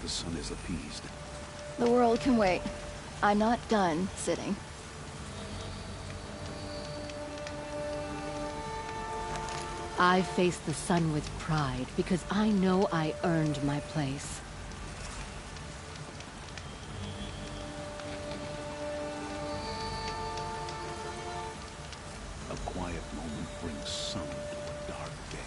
the sun is appeased. The world can wait. I'm not done sitting. I face the sun with pride because I know I earned my place. A quiet moment brings sun to a dark day.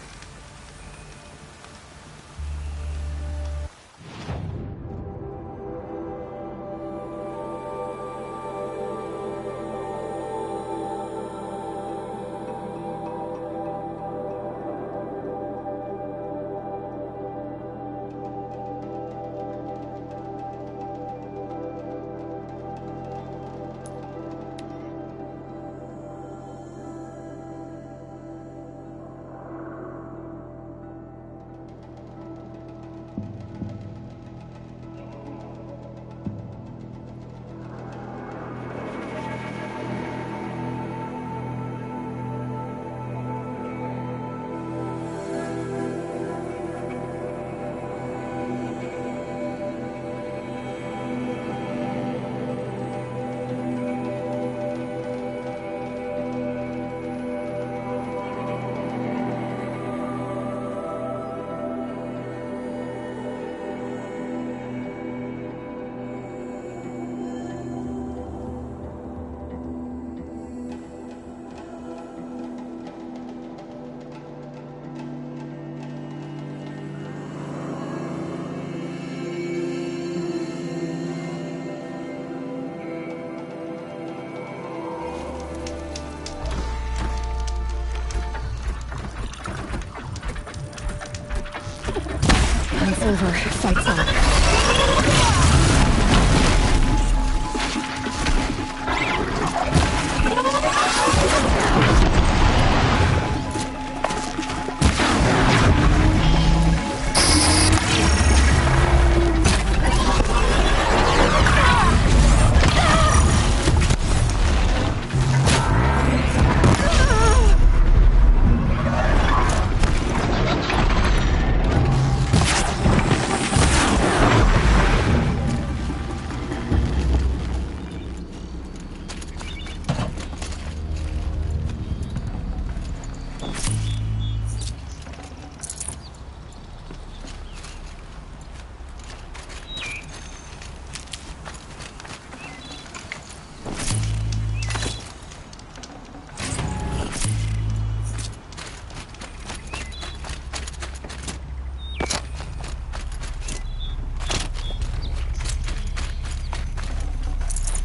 It's over. Fight's on.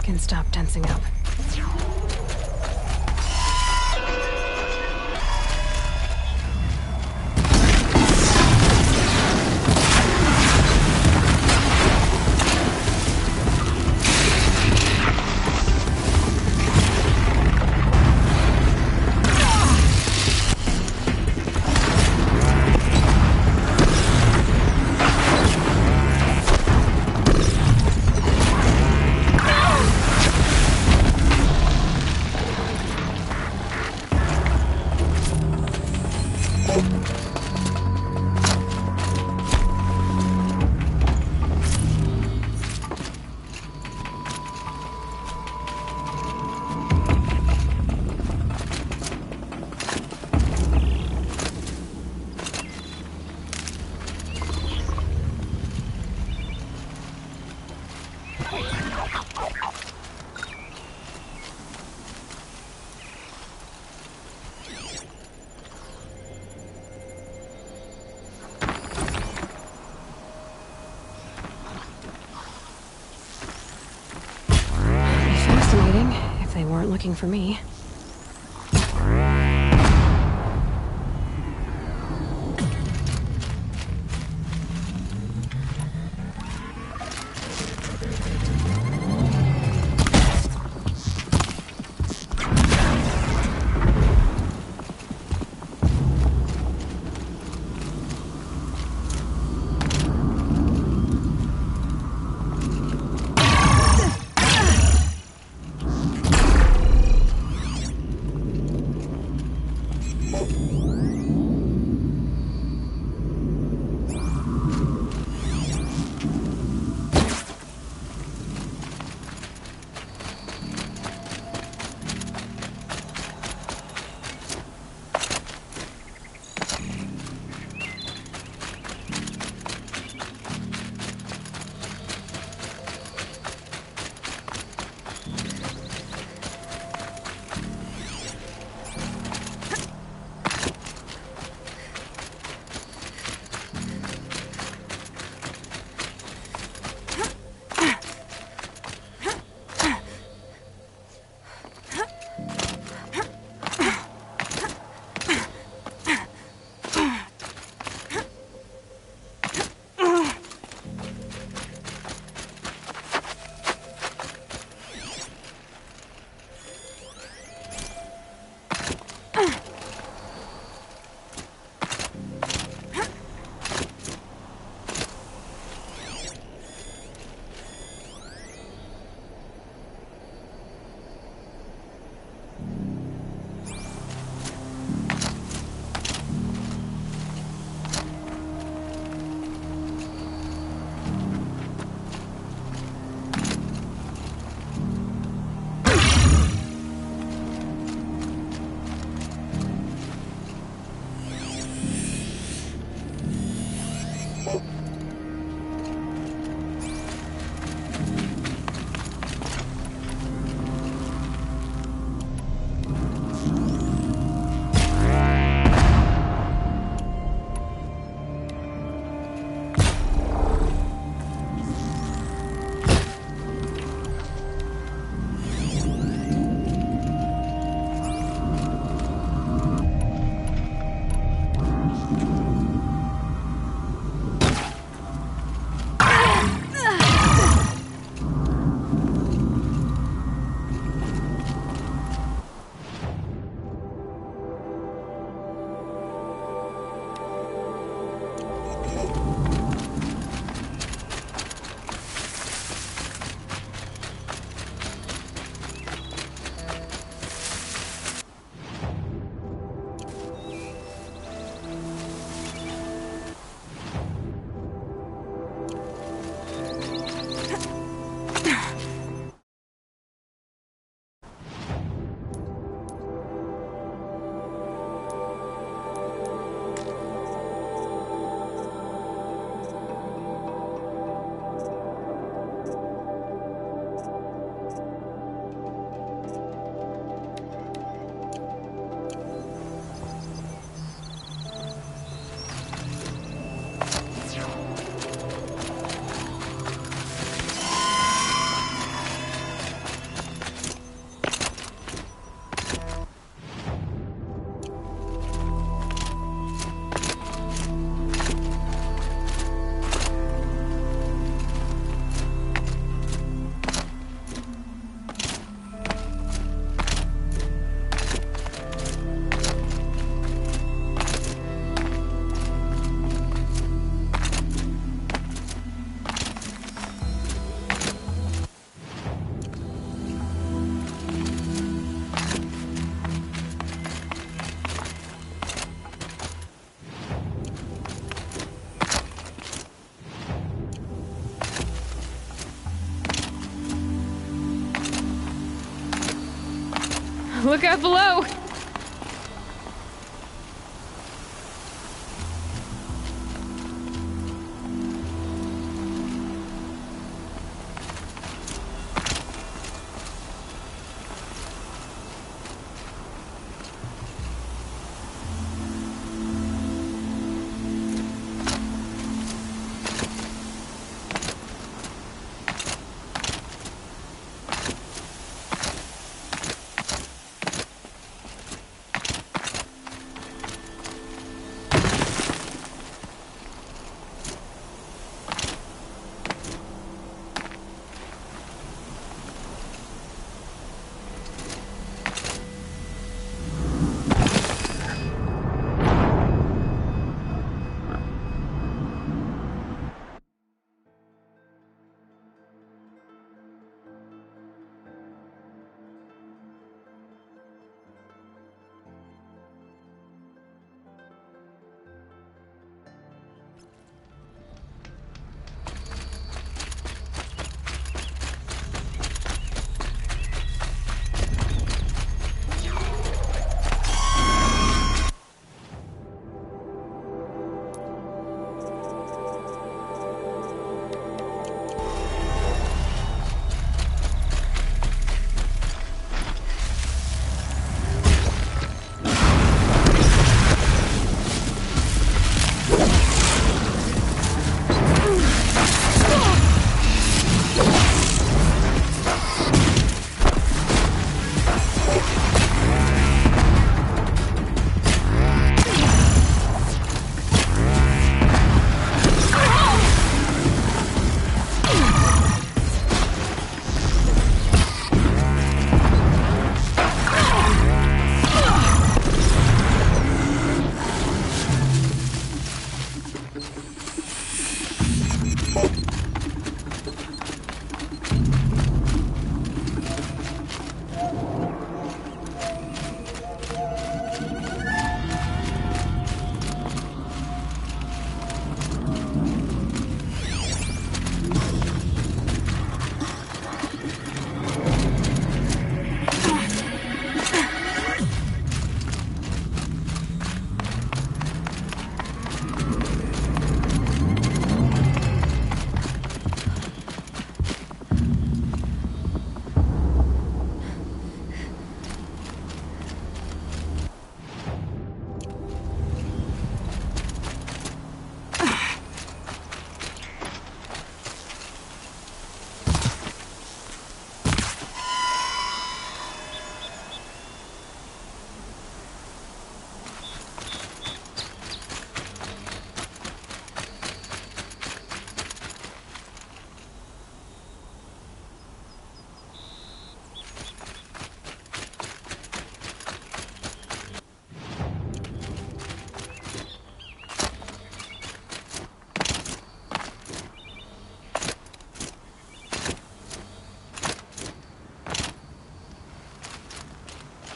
Can stop tensing up. Fascinating, if they weren't looking for me. Look out below!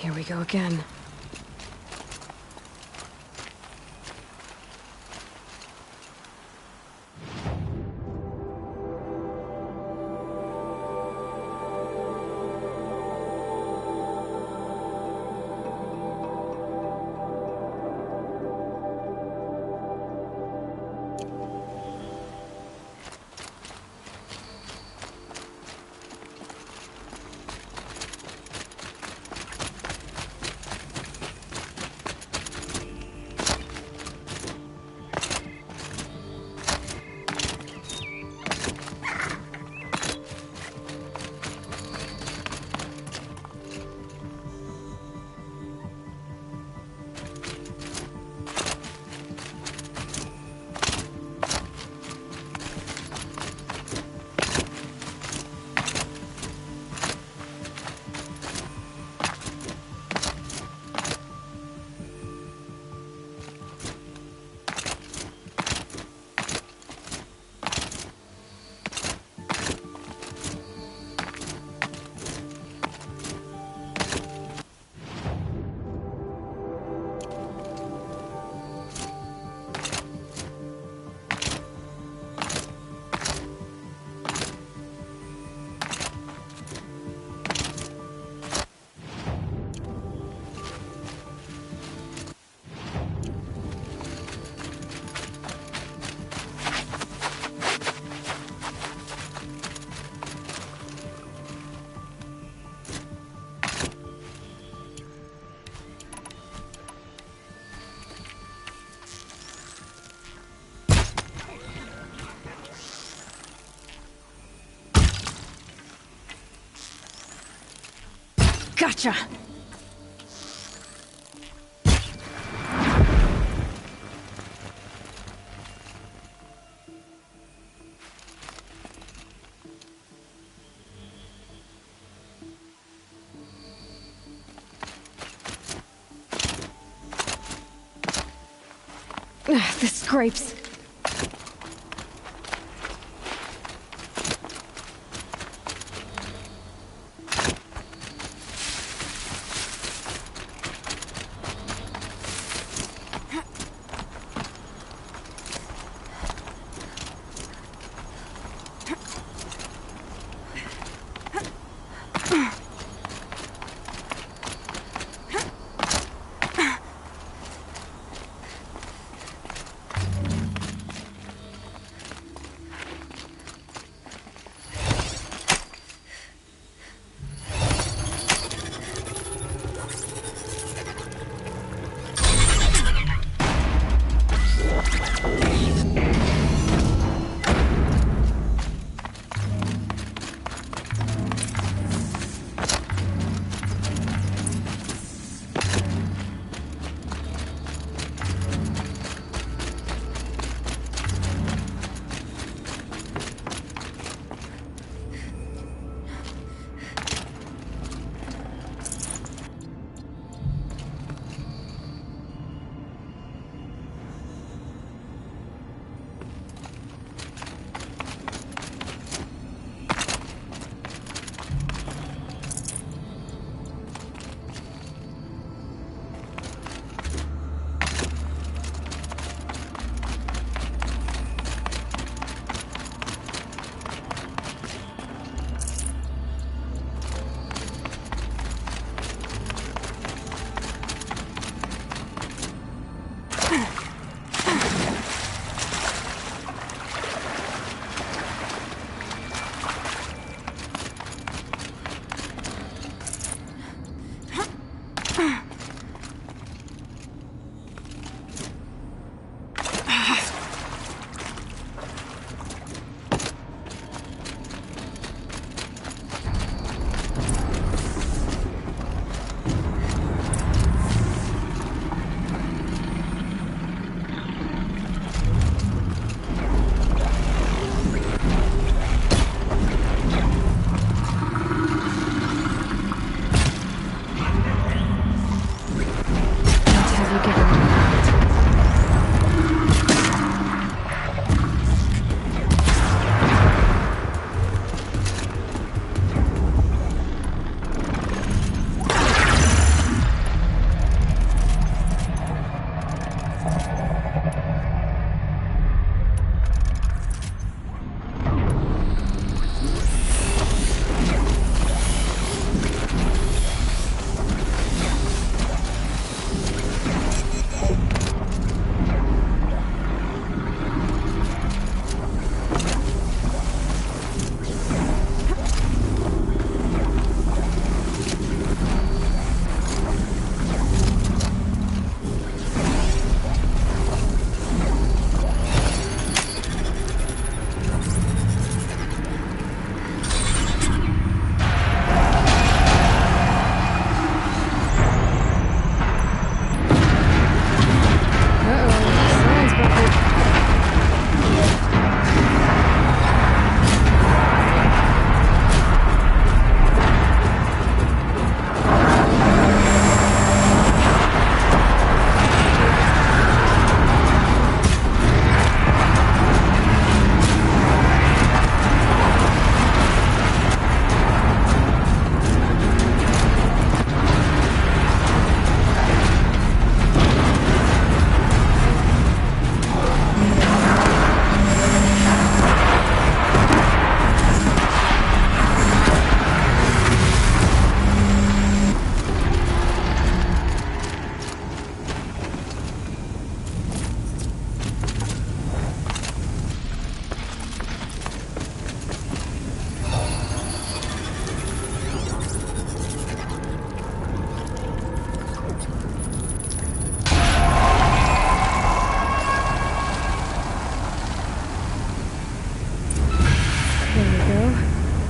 Here we go again. Gotcha! This scrapes.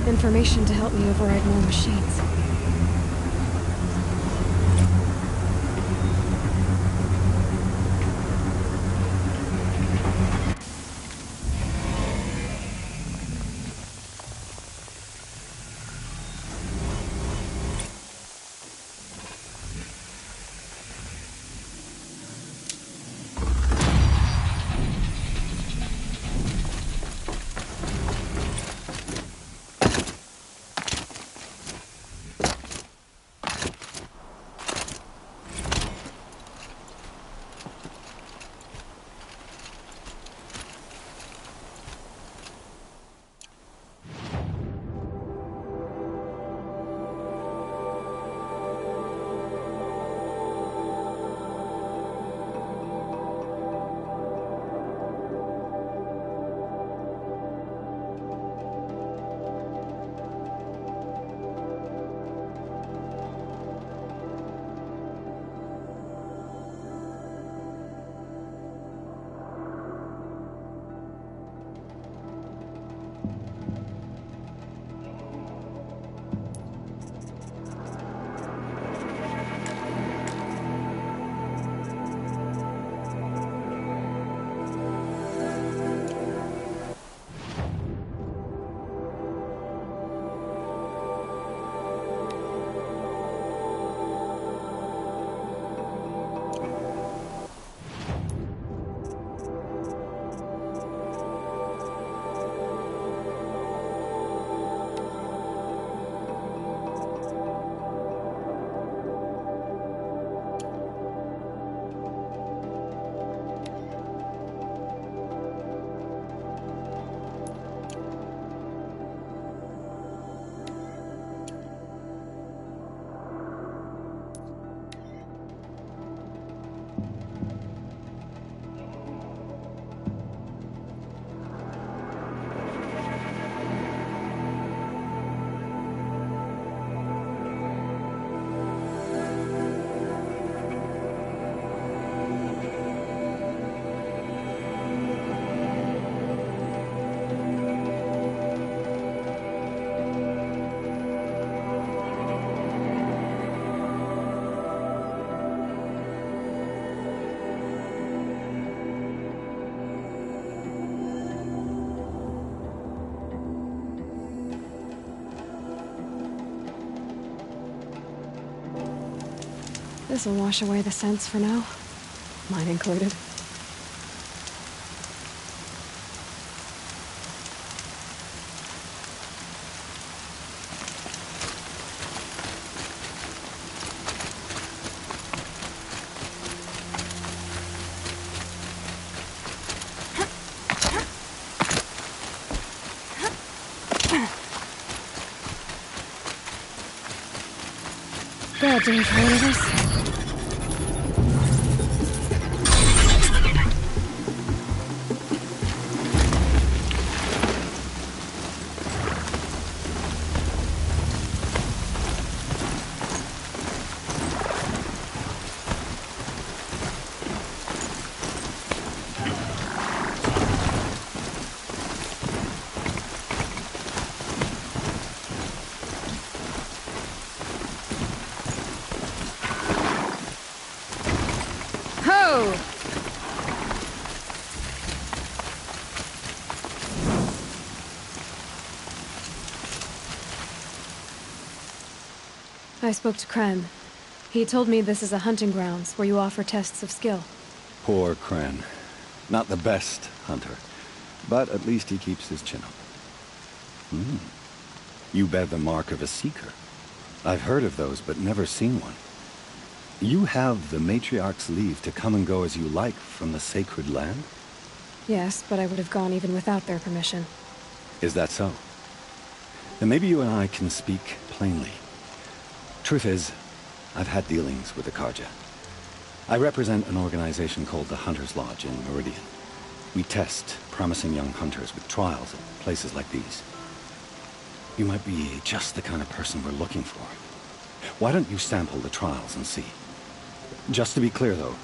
Information to help me override more machines. This'll wash away the scents for now. Mine included. Bad day for one of us. Ho! I spoke to Kren. He told me this is a hunting grounds where you offer tests of skill. Poor Kren. Not the best hunter, but at least he keeps his chin up. You bear the mark of a seeker. I've heard of those, but never seen one. You have the Matriarch's leave to come and go as you like from the sacred land? Yes, but I would have gone even without their permission. Is that so? Then maybe you and I can speak plainly. Truth is, I've had dealings with the Karja. I represent an organization called the Hunter's Lodge in Meridian. We test promising young hunters with trials at places like these. You might be just the kind of person we're looking for. Why don't you sample the trials and see? Just to be clear, though,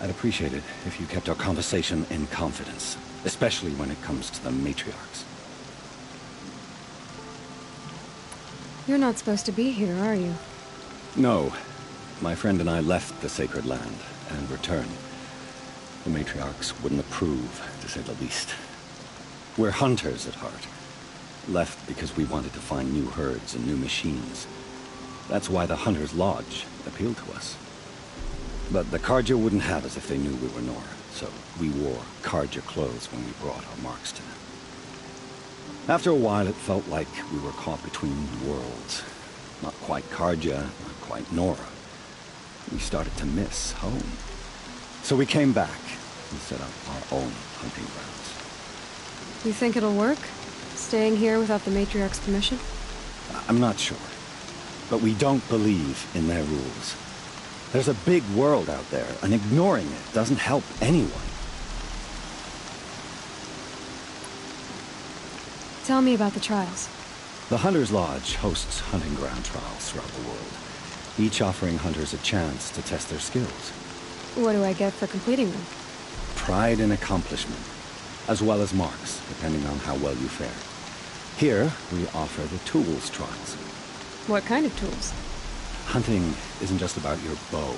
I'd appreciate it if you kept our conversation in confidence, especially when it comes to the matriarchs. You're not supposed to be here, are you? No. My friend and I left the sacred land and returned. The matriarchs wouldn't approve, to say the least. We're hunters at heart. Left because we wanted to find new herds and new machines. That's why the Hunter's Lodge appealed to us. But the Karja wouldn't have us if they knew we were Nora, so we wore Karja clothes when we brought our marks to them. After a while, it felt like we were caught between worlds. Not quite Karja, not quite Nora. We started to miss home. So we came back and set up our own hunting grounds. You think it'll work? Staying here without the Matriarch's permission? I'm not sure. But we don't believe in their rules. There's a big world out there, and ignoring it doesn't help anyone. Tell me about the trials. The Hunter's Lodge hosts hunting ground trials throughout the world, each offering hunters a chance to test their skills. What do I get for completing them? Pride in accomplishment, as well as marks, depending on how well you fare. Here, we offer the tools trials. What kind of tools? Hunting isn't just about your bow.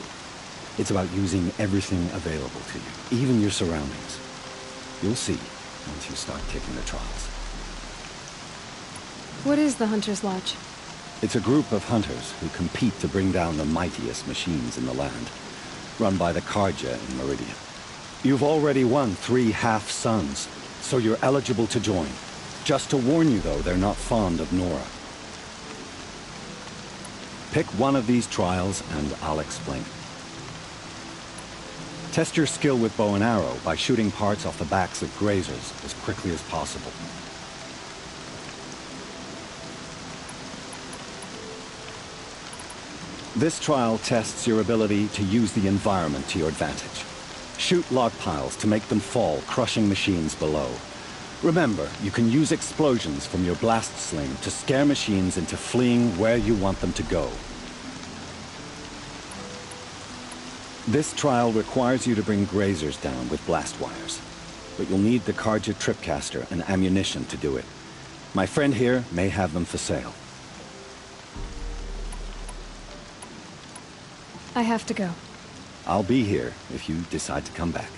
It's about using everything available to you, even your surroundings. You'll see once you start taking the trials. What is the Hunter's Lodge? It's a group of hunters who compete to bring down the mightiest machines in the land, run by the Karja in Meridian. You've already won 3 half-suns, so you're eligible to join. Just to warn you, though, they're not fond of Nora. Pick one of these trials, and I'll explain. Test your skill with bow and arrow by shooting parts off the backs of grazers as quickly as possible. This trial tests your ability to use the environment to your advantage. Shoot log piles to make them fall, crushing machines below. Remember, you can use explosions from your blast sling to scare machines into fleeing where you want them to go. This trial requires you to bring grazers down with blast wires, but you'll need the Karja tripcaster and ammunition to do it. My friend here may have them for sale. I have to go. I'll be here if you decide to come back.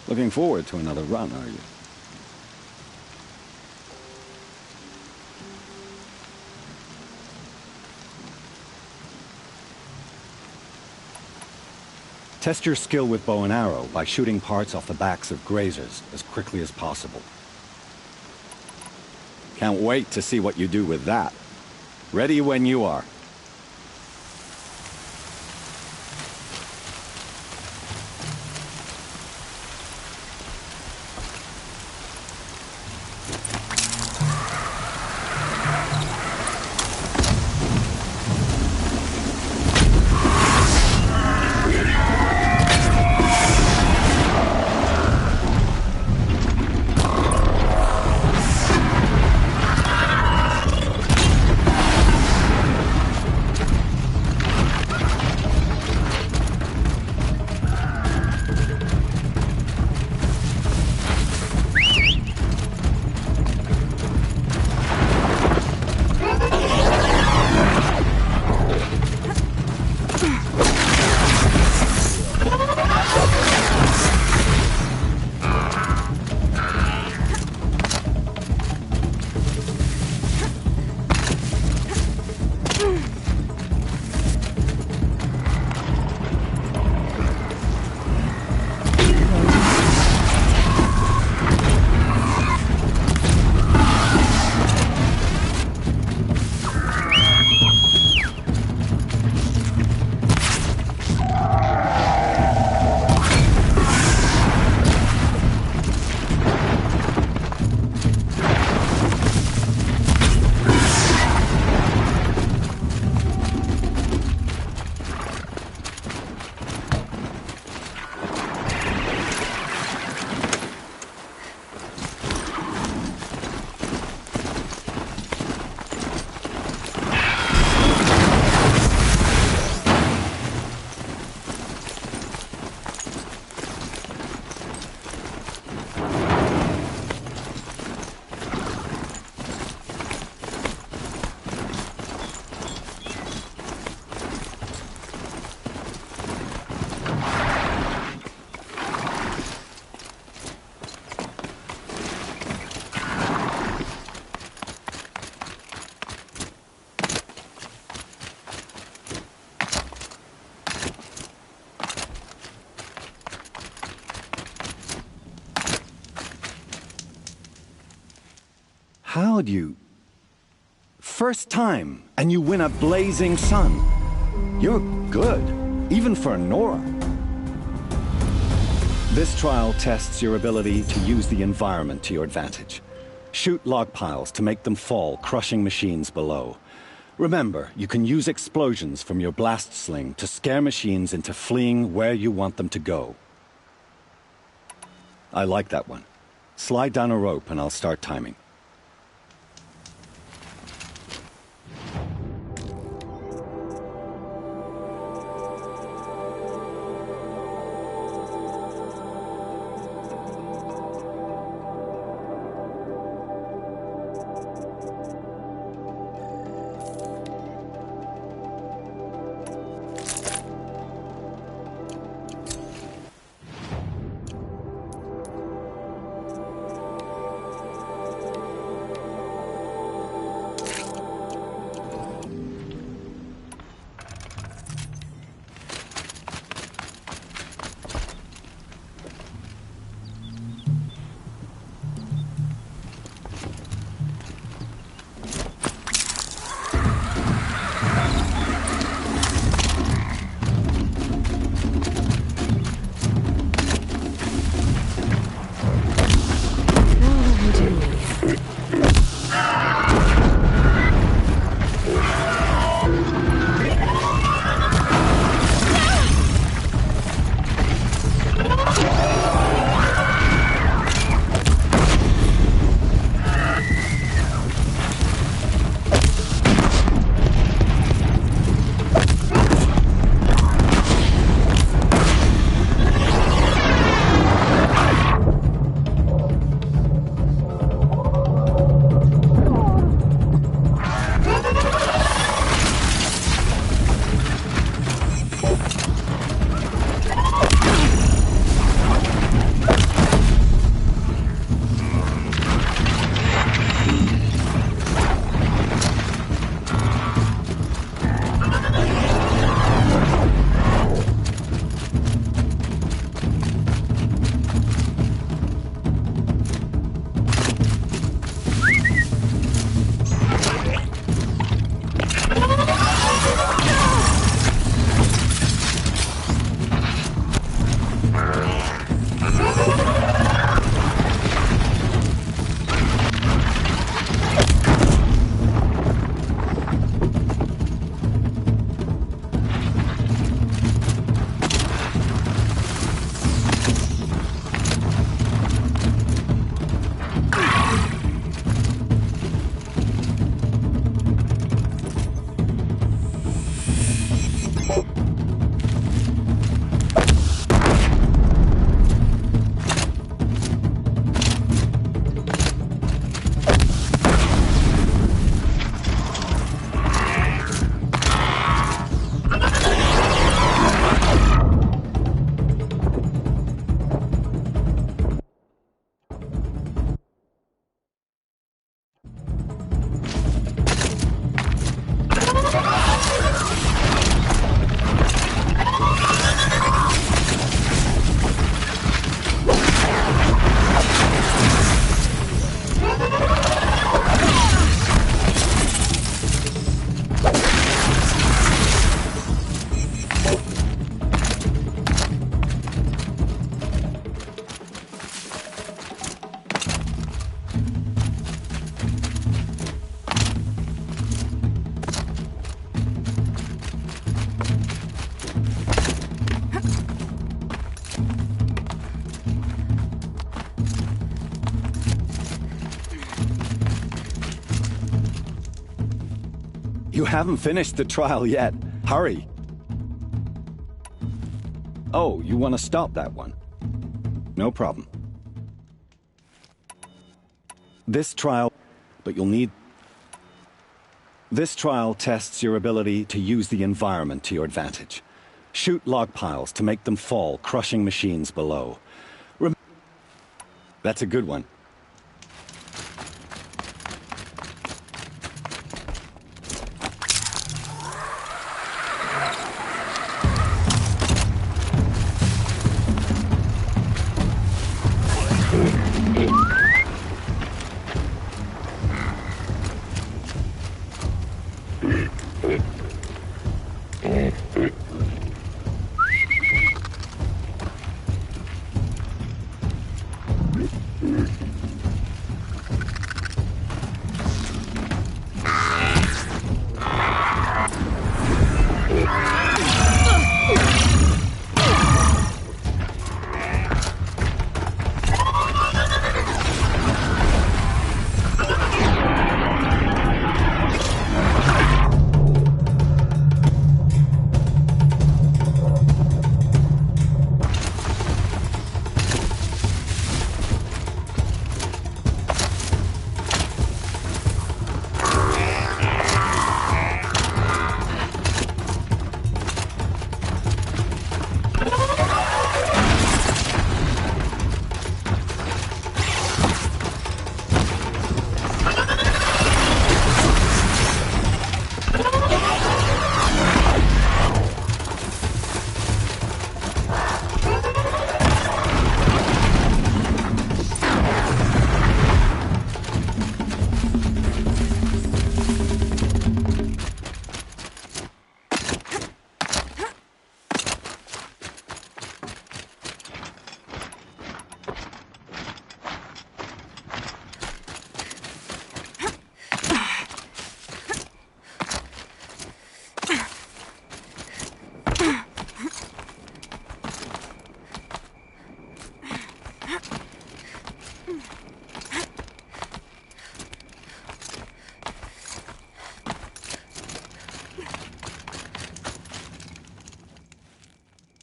Looking forward to another run, are you? Test your skill with bow and arrow by shooting parts off the backs of grazers as quickly as possible. Can't wait to see what you do with that. Ready when you are. How'd you... First time, and you win a blazing sun. You're good, even for Nora. This trial tests your ability to use the environment to your advantage. Shoot log piles to make them fall, crushing machines below. Remember, you can use explosions from your blast sling to scare machines into fleeing where you want them to go. I like that one. Slide down a rope and I'll start timing. You haven't finished the trial yet. Hurry. Oh, you want to stop that one? No problem. This trial tests your ability to use the environment to your advantage. Shoot log piles to make them fall, crushing machines below. That's a good one.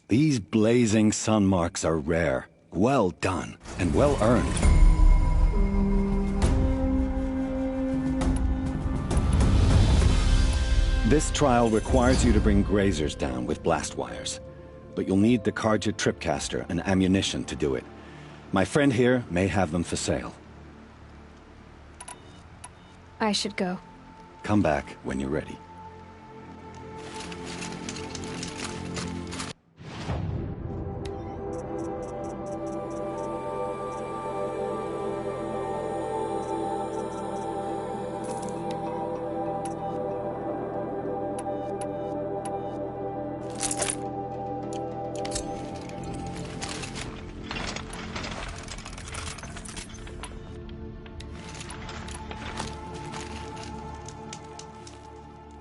These blazing sun marks are rare. Well done, and well earned. This trial requires you to bring grazers down with blast wires. But you'll need the Karja tripcaster and ammunition to do it. My friend here may have them for sale. I should go. Come back when you're ready.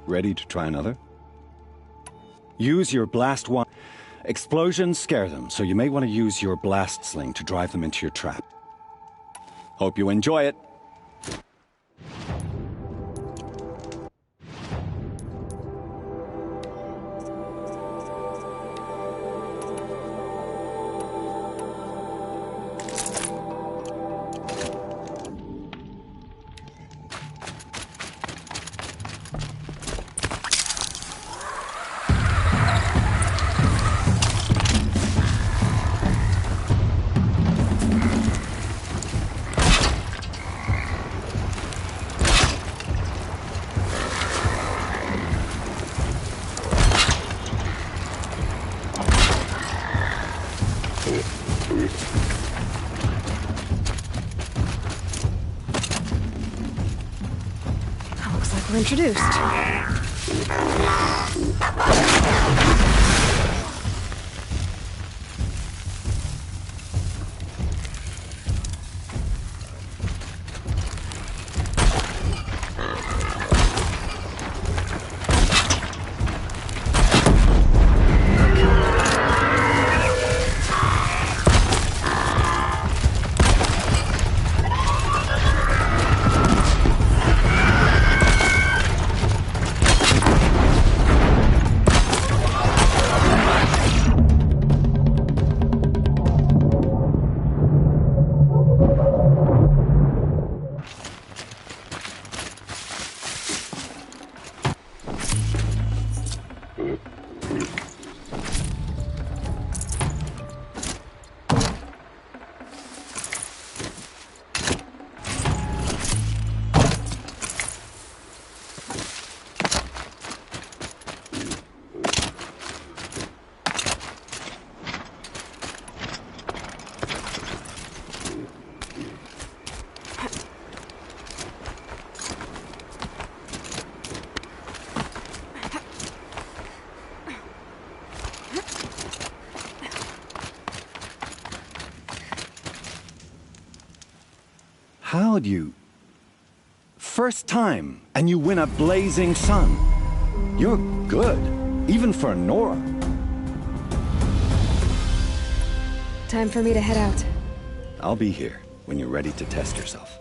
Ready to try another? Use your blast wire. Explosions scare them, so you may want to use your blast sling to drive them into your trap. Hope you enjoy it. Looks like we're introduced. How'd you... First time, and you win a blazing sun. You're good, even for Nora. Time for me to head out. I'll be here when you're ready to test yourself.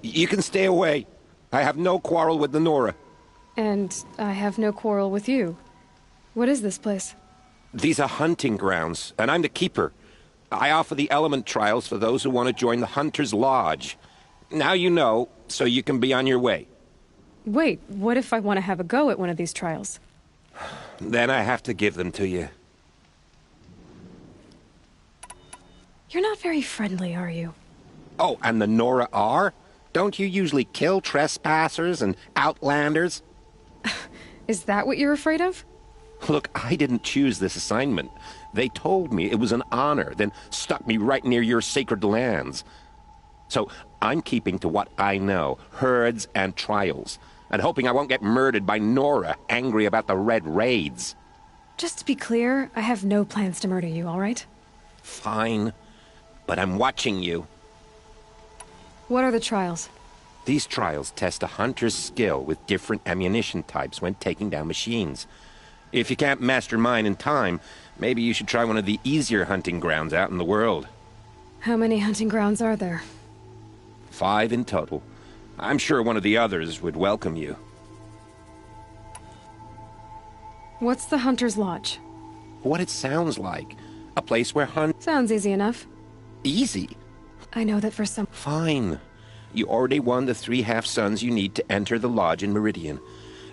You can stay away. I have no quarrel with the Nora. And I have no quarrel with you. What is this place? These are hunting grounds, and I'm the keeper. I offer the element trials for those who want to join the Hunter's Lodge. Now you know, so you can be on your way. Wait, what if I want to have a go at one of these trials? Then I have to give them to you. You're not very friendly, are you? Oh, and the Nora are? Don't you usually kill trespassers and outlanders? Is that what you're afraid of? Look, I didn't choose this assignment. They told me it was an honor, then stuck me right near your sacred lands. So I'm keeping to what I know, herds and trials, and hoping I won't get murdered by Nora, angry about the Red Raids. Just to be clear, I have no plans to murder you, all right? Fine, but I'm watching you. What are the trials? These trials test a hunter's skill with different ammunition types when taking down machines. If you can't master mine in time, maybe you should try one of the easier hunting grounds out in the world. How many hunting grounds are there? 5 in total. I'm sure one of the others would welcome you. What's the Hunter's Lodge? What it sounds like. A place where Sounds easy enough. Easy? I know that for some... Fine. You already won the 3 half-suns you need to enter the lodge in Meridian.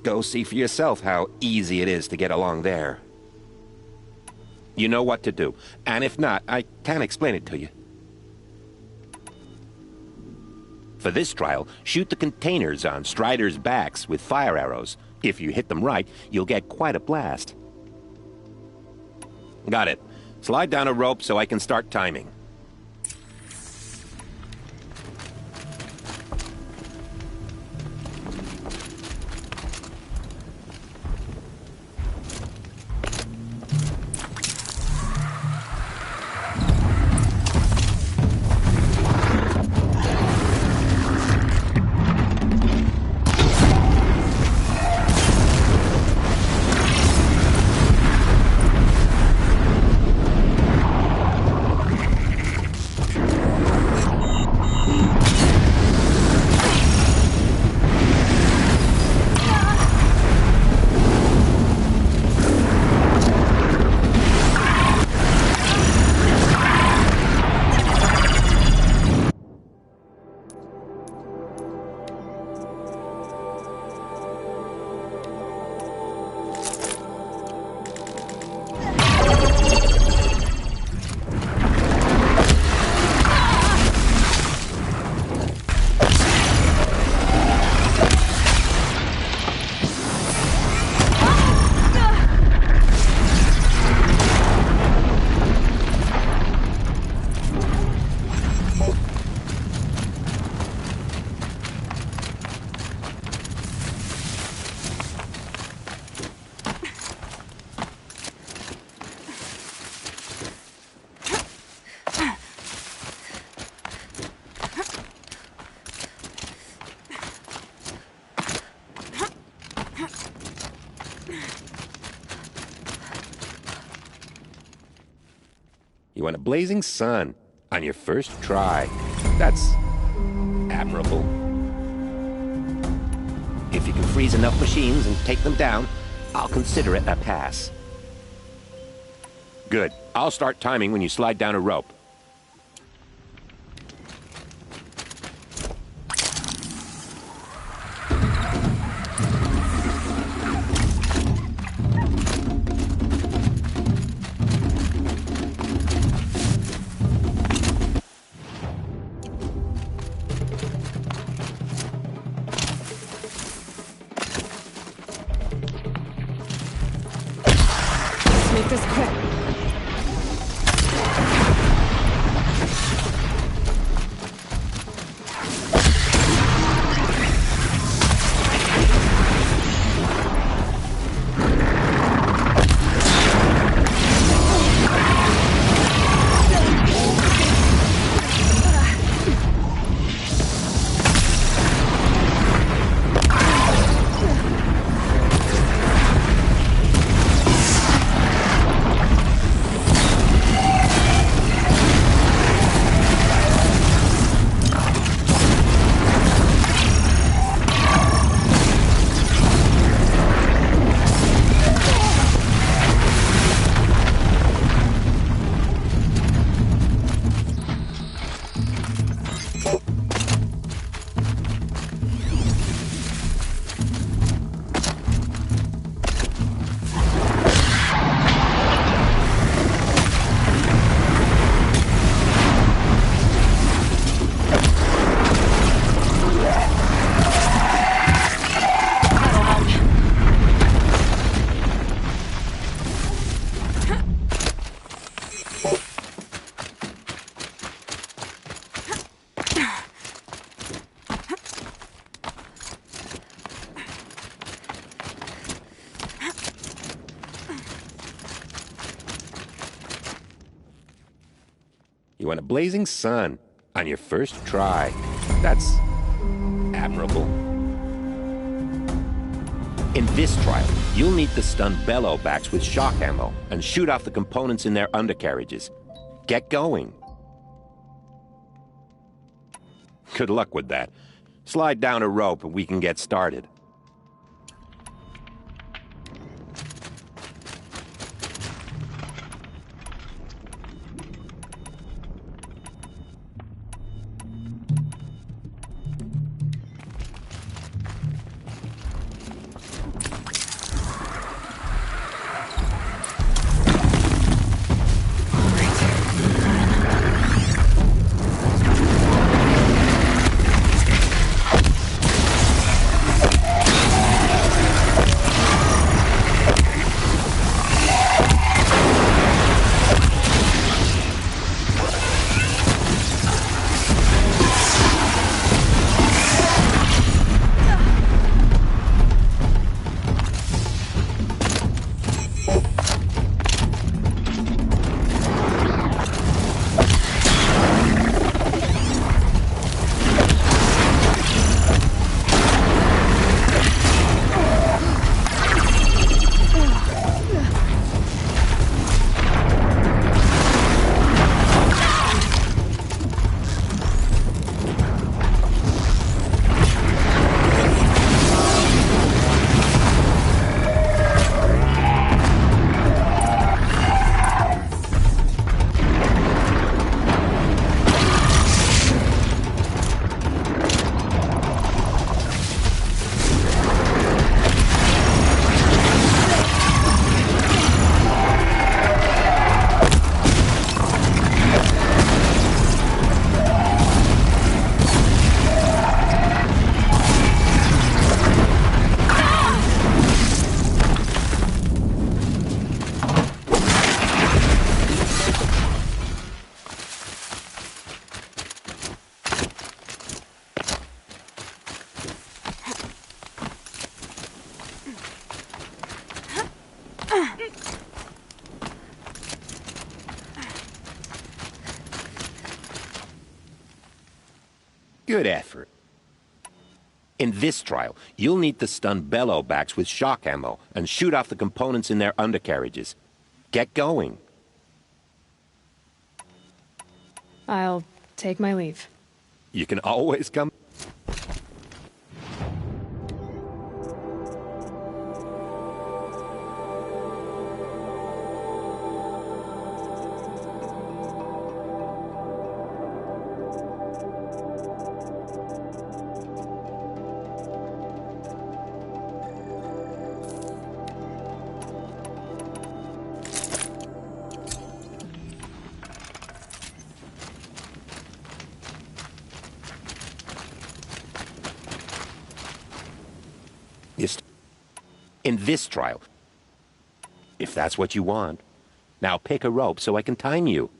Go see for yourself how easy it is to get along there. You know what to do, and if not, I can explain it to you. For this trial, shoot the containers on Striders' backs with fire arrows. If you hit them right, you'll get quite a blast. Got it. Slide down a rope so I can start timing. You won a blazing sun on your first try. That's admirable. If you can freeze enough machines and take them down, I'll consider it a pass. Good. I'll start timing when you slide down a rope. Make this quick. You won a blazing sun on your first try. That's admirable. In this trial, you'll need to stun bellowbacks with shock ammo and shoot off the components in their undercarriages. Get going. Good luck with that. Slide down a rope and we can get started. Good effort. In this trial, you'll need to stun bellowbacks with shock ammo and shoot off the components in their undercarriages. Get going. I'll take my leave. You can always come. In this trial. If that's what you want. Now pick a rope so I can time you.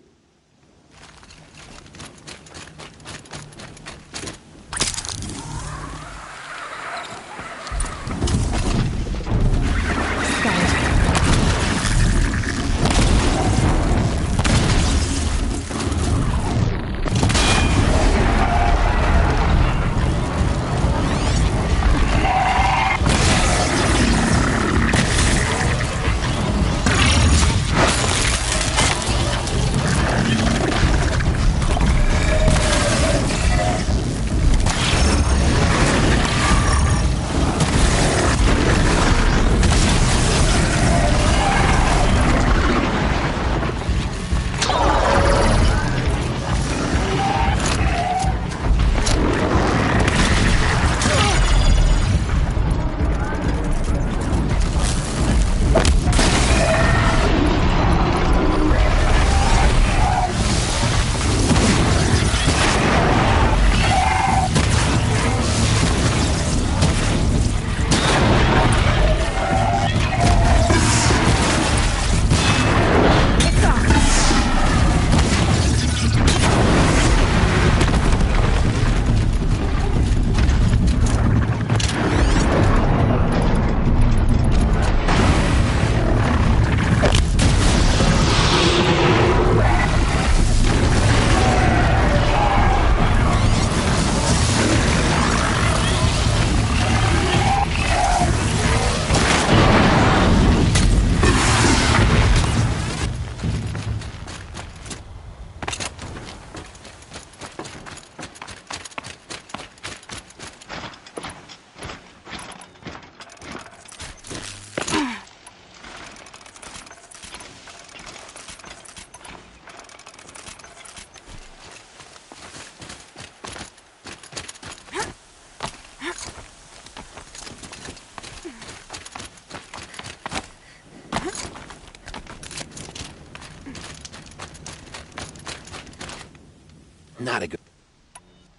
Not a good...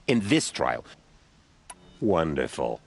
In this trial. Wonderful.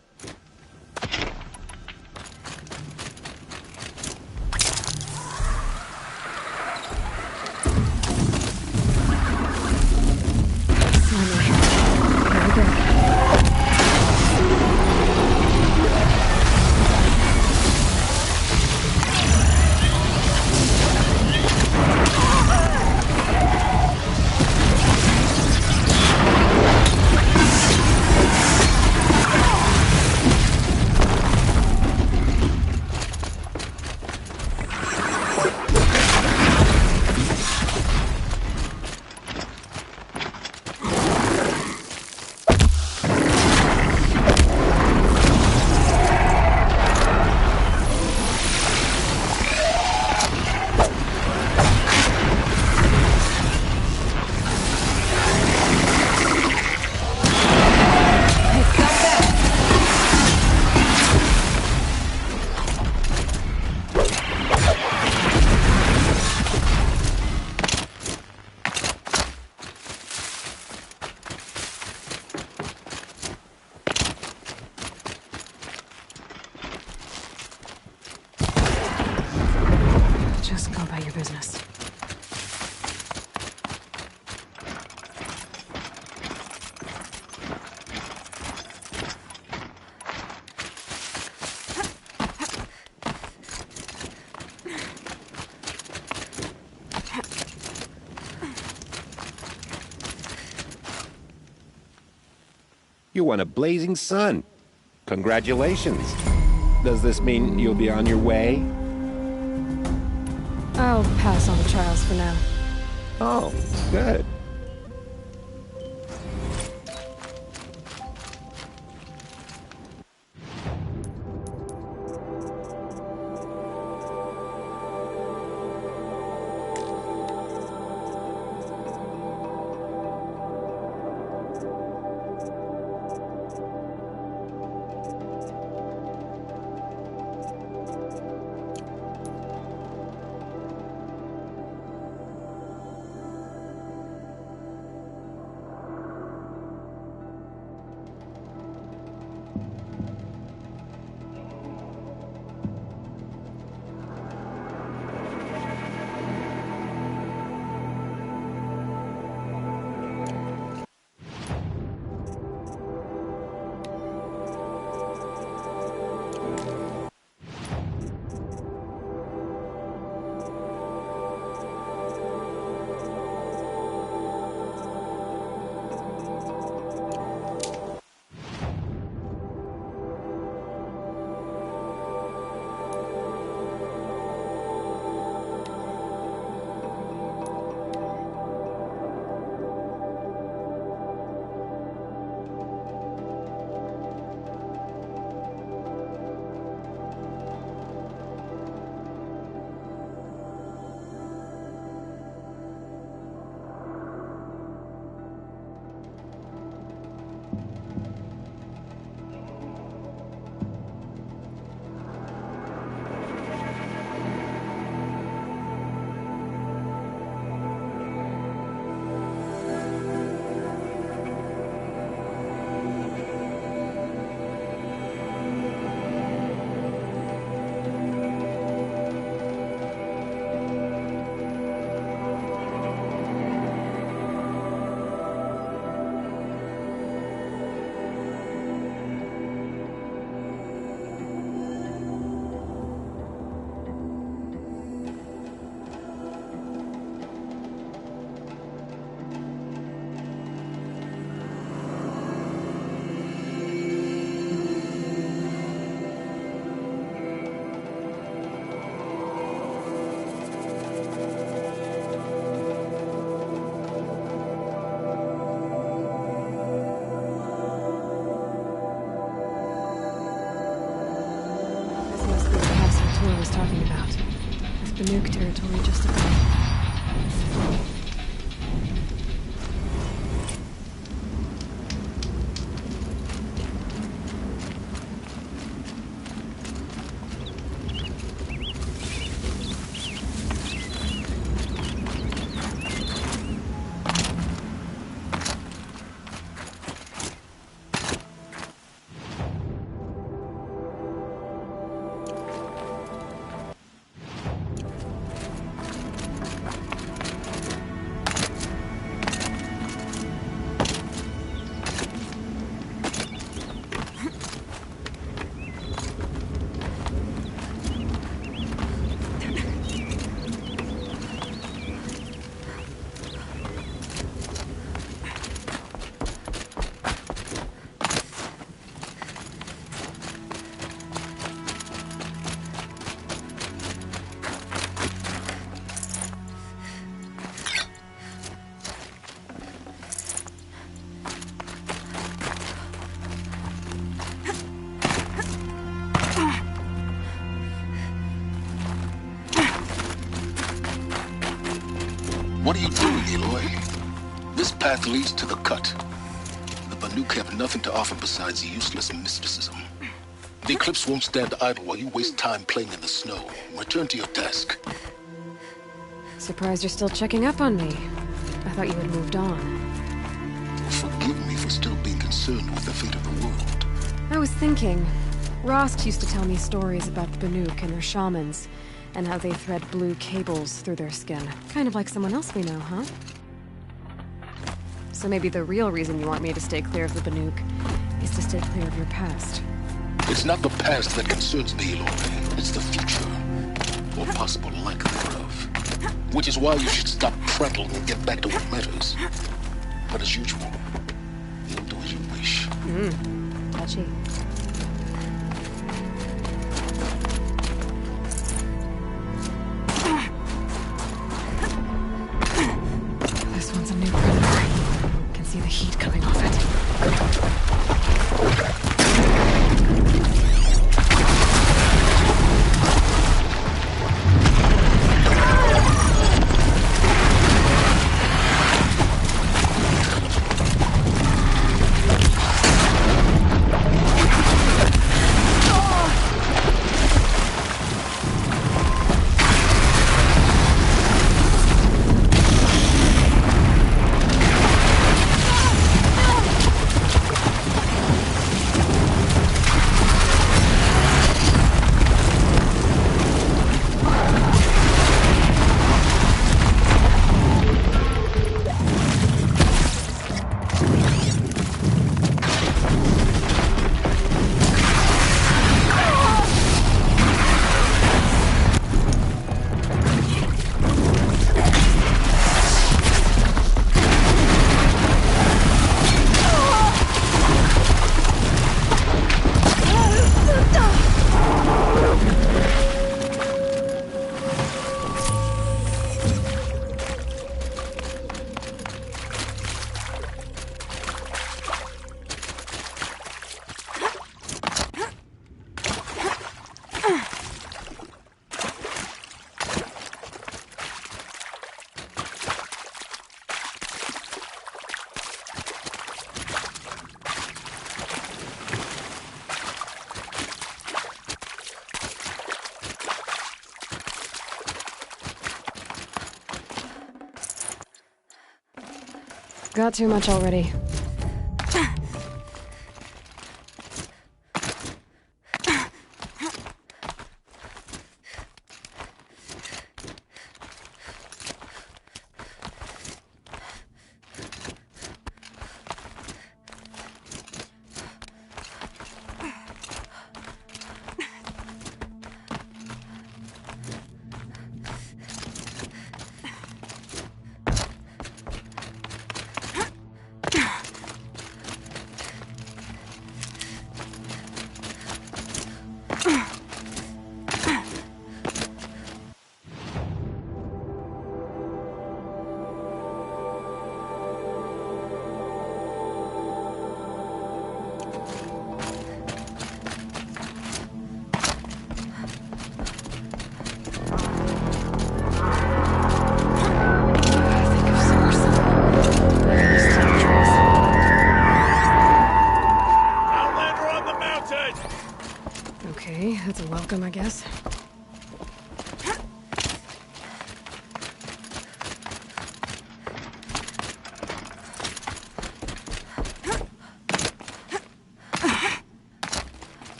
Just go about your business. You won a blazing sun. Congratulations. Does this mean you'll be on your way? I'll pass on the trials for now. Oh, good. territory just a bit. What are you doing, Aloy? This path leads to the cut. The Banuk have nothing to offer besides useless mysticism. The Eclipse won't stand idle while you waste time playing in the snow. Return to your task. Surprised you're still checking up on me. I thought you had moved on. Forgive me for still being concerned with the fate of the world. I was thinking, Rost used to tell me stories about the Banuk and their shamans, and how they thread blue cables through their skin. Kind of like someone else we know, huh? So maybe the real reason you want me to stay clear of the Banuk is to stay clear of your past. It's not the past that concerns me, Aloy. It's the future. Or possible lack thereof. Which is why you should stop prattling and get back to what matters. But as usual, you'll do as you wish. Touchy. This one's a new predator. Can see the heat coming off it. Got too much already.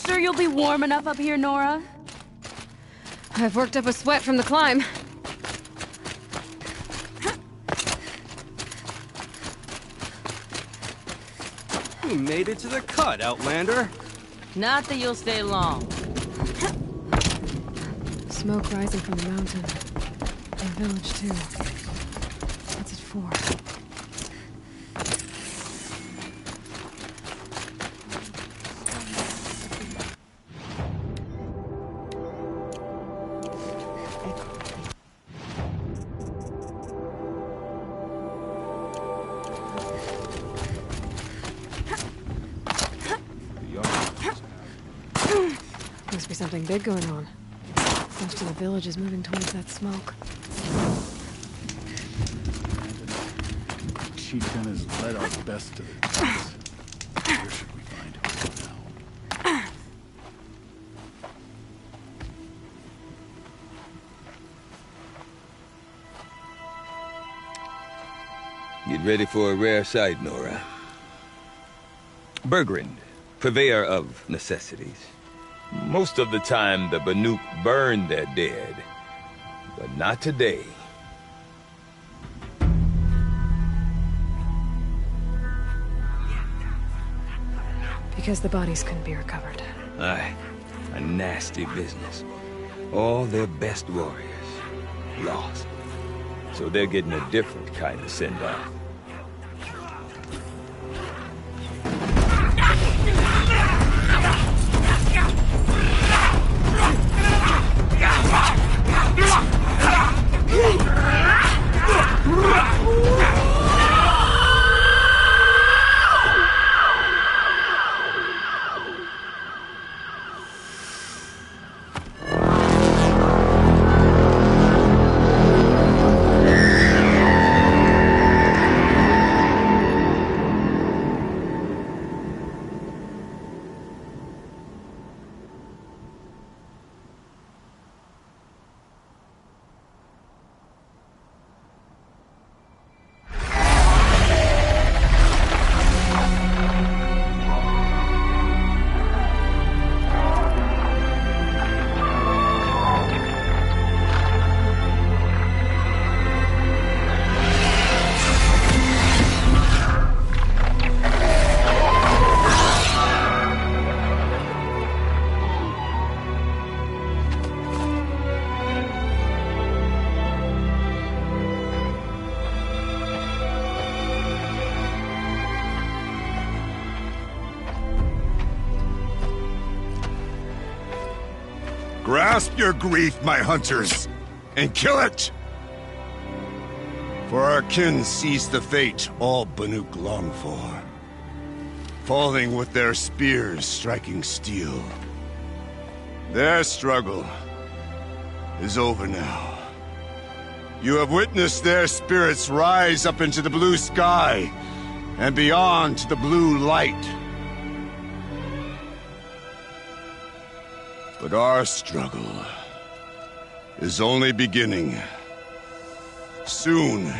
sure you'll be warm enough up here, Nora? I've worked up a sweat from the climb. You made it to the cut, Outlander. Not that you'll stay long. Smoke rising from the mountain. And village, too. What's it for? Must be something big going on. Most of the village is moving towards that smoke. Chieftain has led our best to the depths. Where should we find him now? Get ready for a rare sight, Nora. Bergrand, purveyor of necessities. Most of the time, the Banuk burn their dead, but not today. Because the bodies couldn't be recovered. Aye, a nasty business. All their best warriors lost. So they're getting a different kind of send-off. Grasp your grief, my hunters, and kill it! For our kin sees the fate all Banuk long for. Falling with their spears striking steel. Their struggle is over now. You have witnessed their spirits rise up into the blue sky and beyond to the blue light. But our struggle is only beginning. Soon,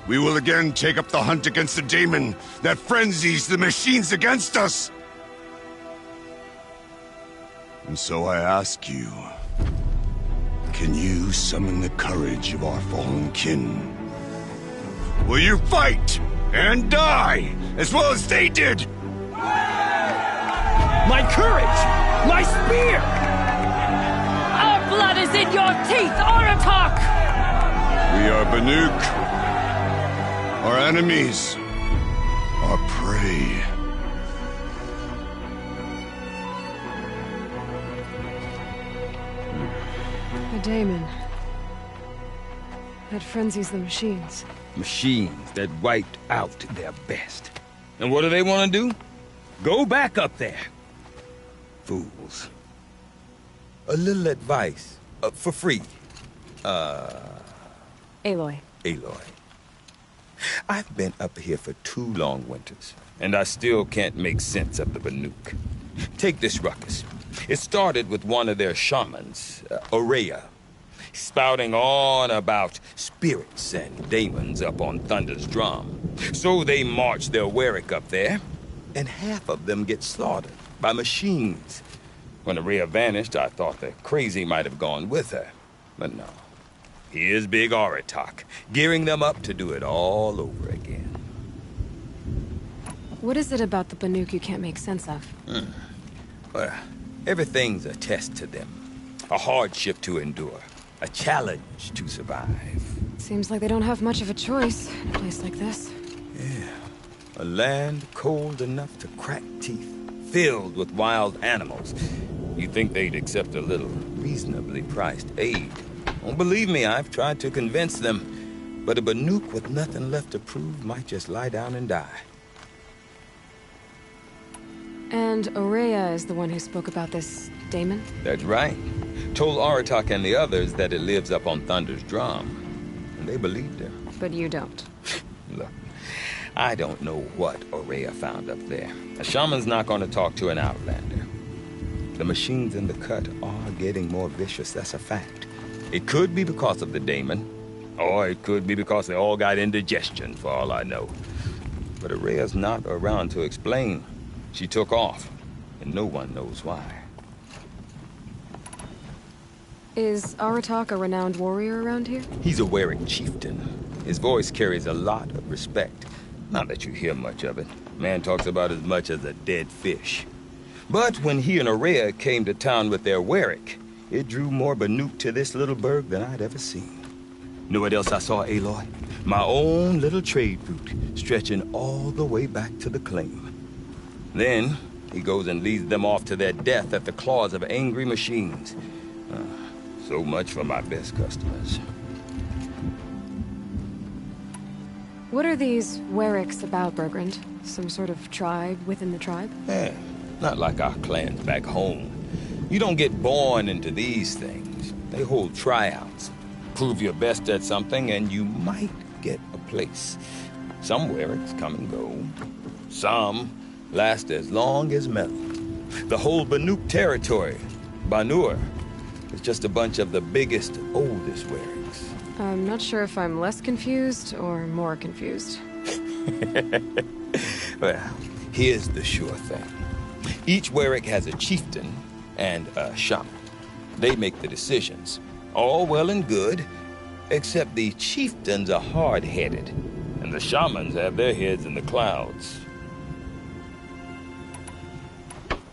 we will again take up the hunt against the daemon that frenzies the machines against us. And so I ask you, can you summon the courage of our fallen kin? Will you fight and die as well as they did? My courage! My spear! Our blood is in your teeth, Aratak! We are Banuk. Our enemies are prey. A daemon. That frenzies the machines. Machines that wiped out their best. And what do they want to do? Go back up there. Fools. A little advice. For free. Aloy. Aloy. I've been up here for 2 long winters, and I still can't make sense of the Banuk. Take this ruckus. It started with one of their shamans, Aurea, spouting on about spirits and daemons up on Thunder's drum. So they march their Warwick up there, and half of them get slaughtered by machines. When Araya vanished, I thought the crazy might have gone with her. But no. Here's Big Aratak, gearing them up to do it all over again. What is it about the Banuk you can't make sense of? Well, everything's a test to them. A hardship to endure. A challenge to survive. Seems like they don't have much of a choice in a place like this. Yeah. A land cold enough to crack teeth, filled with wild animals. You'd think they'd accept a little reasonably priced aid. Don't believe me, I've tried to convince them. But a Banuk with nothing left to prove might just lie down and die. And Araya is the one who spoke about this daemon? That's right. Told Aratak and the others that it lives up on Thunder's drum. And they believed her. But you don't. Look, I don't know what Araya found up there. A shaman's not going to talk to an outlander. The machines in the cut are getting more vicious, that's a fact. It could be because of the daemon, or it could be because they all got indigestion, for all I know. But Araya's not around to explain. She took off, and no one knows why. Is Aratak a renowned warrior around here? He's a Werik chieftain. His voice carries a lot of respect. Not that you hear much of it. Man talks about as much as a dead fish. But when he and Araya came to town with their Werik, it drew more Banuk to this little burg than I'd ever seen. Know what else I saw, Aloy? My own little trade route, stretching all the way back to the claim. Then, he goes and leads them off to their death at the claws of angry machines. So much for my best customers. What are these Weriks about, Bergrand? Some sort of tribe within the tribe? Yeah, not like our clans back home. You don't get born into these things. They hold tryouts. Prove your best at something and you might get a place. Some Weriks come and go. Some last as long as metal. The whole Banuk territory, Banur, is just a bunch of the biggest, oldest Weriks. I'm not sure if I'm less confused or more confused. Well, here's the sure thing. Each Werik has a chieftain and a shaman. They make the decisions. All well and good, except the chieftains are hard-headed, and the shamans have their heads in the clouds.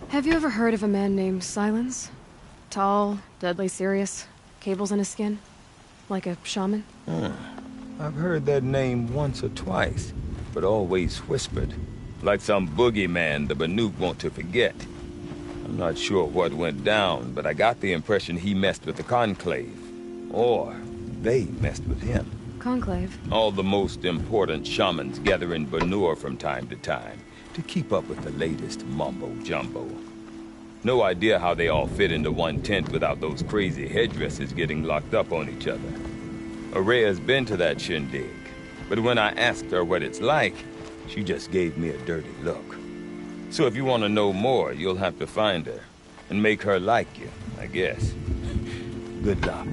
Have you ever heard of a man named Silence? Tall, deadly serious, cables in his skin? Like a shaman? I've heard that name once or twice, but always whispered. Like some boogeyman the Banuk want to forget. I'm not sure what went down, but I got the impression he messed with the Conclave. Or they messed with him. Conclave? All the most important shamans gather in Banur from time to time to keep up with the latest mumbo-jumbo. No idea how they all fit into one tent without those crazy headdresses getting locked up on each other. Araya's been to that shindig, but when I asked her what it's like, she just gave me a dirty look. So if you want to know more, you'll have to find her and make her like you, I guess. Good luck.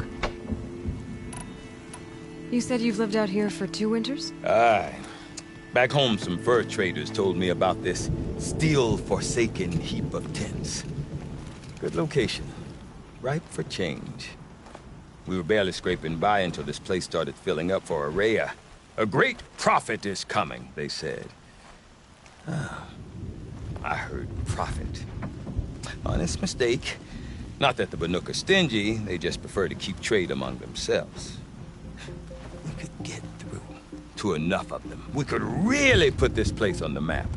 You said you've lived out here for 2 winters? Aye. Back home, some fur traders told me about this steel-forsaken heap of tents. Good location. Ripe for change. We were barely scraping by until this place started filling up for Araya. A great prophet is coming, they said. I heard prophet. Honest mistake. Not that the Banuk are stingy, they just prefer to keep trade among themselves. We could get through to enough of them. We could really put this place on the map.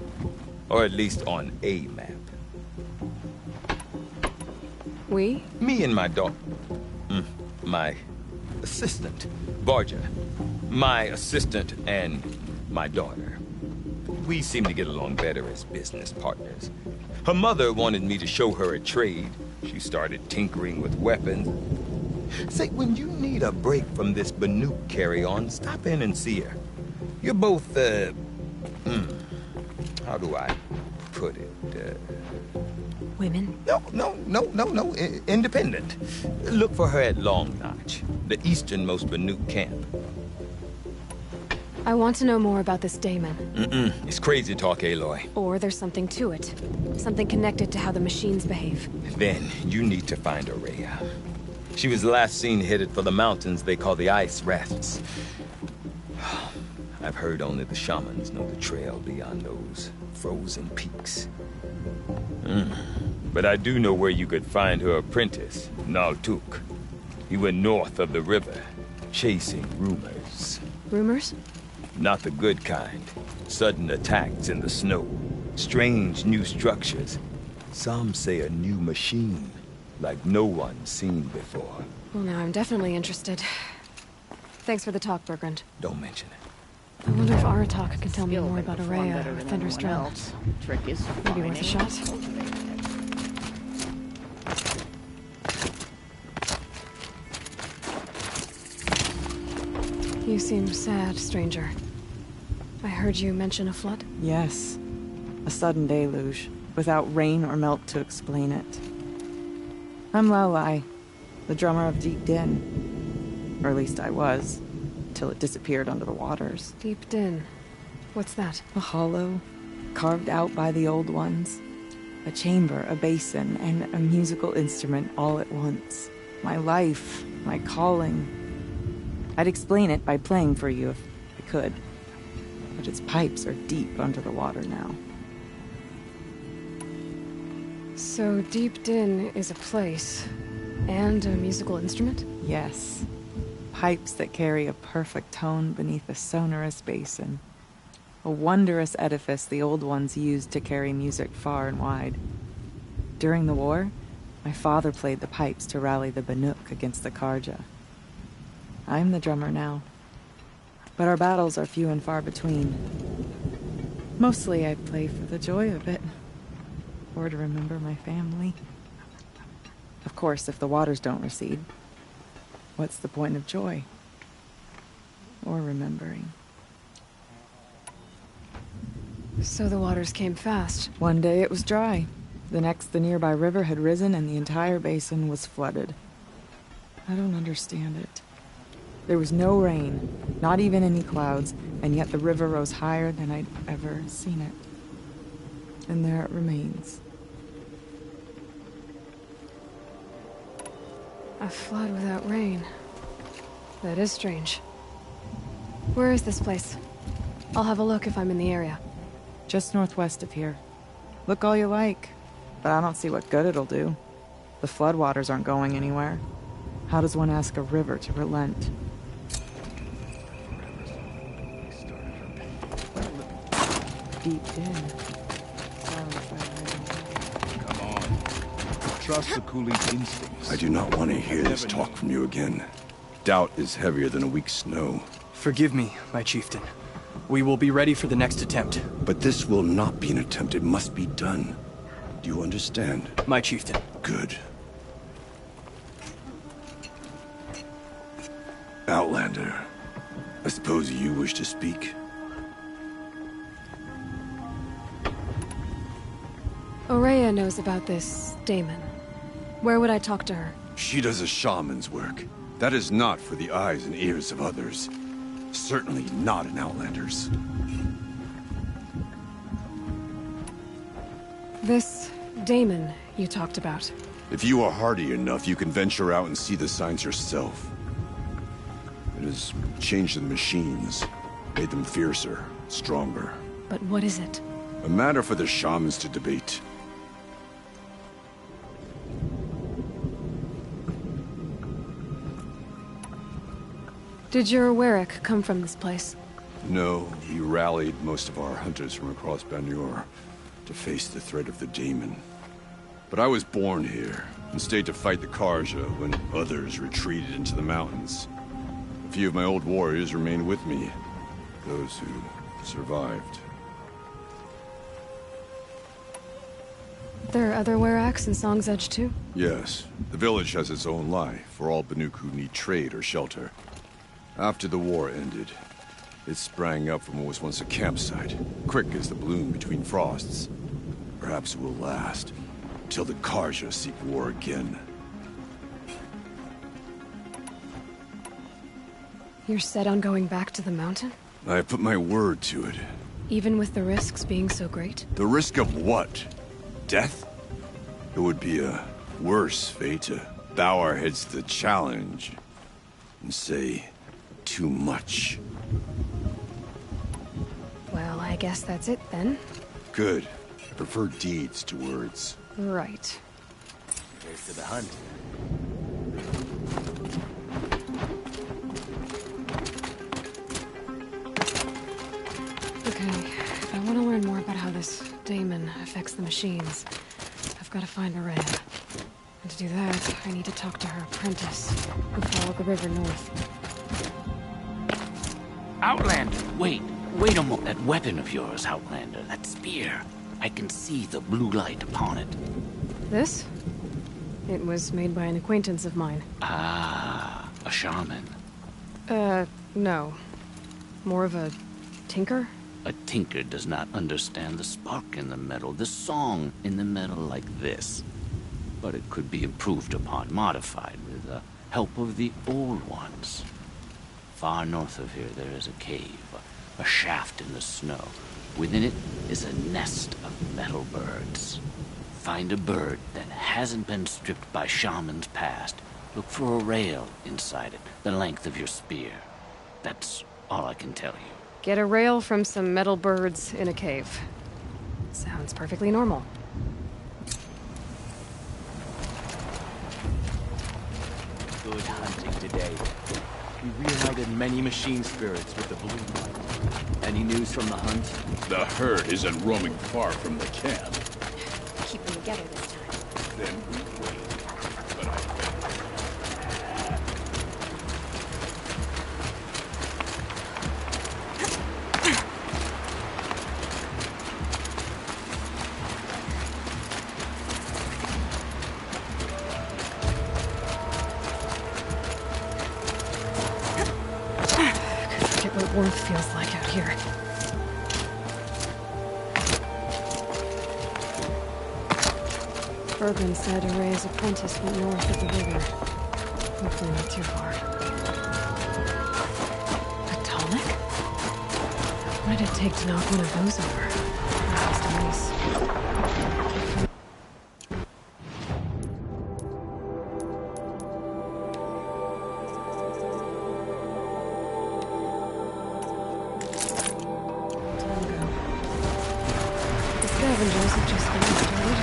Or at least on a map. We? Me and my daughter. My assistant, Barja. My assistant and my daughter. We seem to get along better as business partners. Her mother wanted me to show her a trade. She started tinkering with weapons. Say, when you need a break from this Banuk carry-on, stop in and see her. You're both, how do I put it? Women? No. Independent. Look for her at Long Notch, the easternmost Banuk camp. I want to know more about this daemon. It's crazy talk, Aloy. Or there's something to it. Something connected to how the machines behave. Then you need to find Aurea. She was last seen headed for the mountains they call the Ice Rafts. I've heard only the shamans know the trail beyond those frozen peaks. But I do know where you could find her apprentice, Naltuk. He went north of the river, chasing rumors. Rumors? Not the good kind. Sudden attacks in the snow. Strange new structures. Some say a new machine, like no one's seen before. Well, now I'm definitely interested. Thanks for the talk, Bergrand. Don't mention it. I wonder if Aratak can tell me Skill more may about perform Aurea better or than Thunder's anyone Drill. else. Trick is Maybe worth a shot. cultivating it. You seem sad, stranger. I heard you mention a flood? Yes. A sudden deluge, without rain or melt to explain it. I'm Lelai, the drummer of Deep Din. Or at least I was, till it disappeared under the waters. Deep Din. What's that? A hollow, carved out by the old ones. A chamber, a basin, and a musical instrument all at once. My life, my calling. I'd explain it by playing for you if I could. But its pipes are deep under the water now. So Deep Din is a place, and a musical instrument? Yes. Pipes that carry a perfect tone beneath a sonorous basin. A wondrous edifice the old ones used to carry music far and wide. During the war, my father played the pipes to rally the Banuk against the Karja. I'm the drummer now. But our battles are few and far between. Mostly I play for the joy of it. Or to remember my family. Of course, if the waters don't recede, what's the point of joy? Or remembering? So the waters came fast. One day it was dry. The next, the nearby river had risen and the entire basin was flooded. I don't understand it. There was no rain, not even any clouds, and yet the river rose higher than I'd ever seen it. And there it remains. A flood without rain. That is strange. Where is this place? I'll have a look if I'm in the area. Just northwest of here. Look all you like, but I don't see what good it'll do. The floodwaters aren't going anywhere. How does one ask a river to relent? Deep in. Come on. Trust the coolie's instincts. I do not want to hear this talk from you again. Doubt is heavier than a week's snow. Forgive me, my chieftain. We will be ready for the next attempt. But this will not be an attempt. It must be done. Do you understand? My chieftain. Good. Outlander, I suppose you wish to speak? Aurea knows about this daemon. Where would I talk to her? She does a shaman's work. That is not for the eyes and ears of others. Certainly not an Outlander's. This daemon you talked about. If you are hardy enough, you can venture out and see the signs yourself. It has changed the machines, made them fiercer, stronger. But what is it? A matter for the shamans to debate. Did your Warwick come from this place? No, he rallied most of our hunters from across Banur to face the threat of the demon. But I was born here, and stayed to fight the Karja when others retreated into the mountains. A few of my old warriors remained with me, those who survived. There are other Warracks in Song's Edge too? Yes, the village has its own life for all Banuk who need trade or shelter. After the war ended, it sprang up from what was once a campsite, quick as the bloom between frosts. Perhaps it will last, till the Karja seek war again. You're set on going back to the mountain? I put my word to it. Even with the risks being so great? The risk of what? Death? It would be a worse fate to bow our heads to the challenge and say too much. Well, I guess that's it then. Good. I prefer deeds to words. Right. Here's to the hunt. Okay, if I want to learn more about how this daemon affects the machines, I've got to find Miranda. And to do that, I need to talk to her apprentice, who followed the river north. Outlander, wait a moment. That weapon of yours, Outlander, that spear. I can see the blue light upon it. This? It was made by an acquaintance of mine. Ah, a shaman. No. More of a tinker? A tinker does not understand the spark in the metal, the song in the metal like this. But it could be improved upon, modified, with the help of the old ones. Far north of here there is a cave, a shaft in the snow. Within it is a nest of metal birds. Find a bird that hasn't been stripped by shamans past. Look for a rail inside it, the length of your spear. That's all I can tell you. Get a rail from some metal birds in a cave. Sounds perfectly normal. Good hunting today. We reunited many machine spirits with the blue light. Any news from the hunt? The herd isn't roaming far from the camp. Keep them together this time. Then we wait. But I Forget what warmth feels like out here. Bergman said Array's apprentice went north of the river. Hopefully not too far. Atomic? What did it take to knock one of those over? Just a nice. Scavengers have just been started.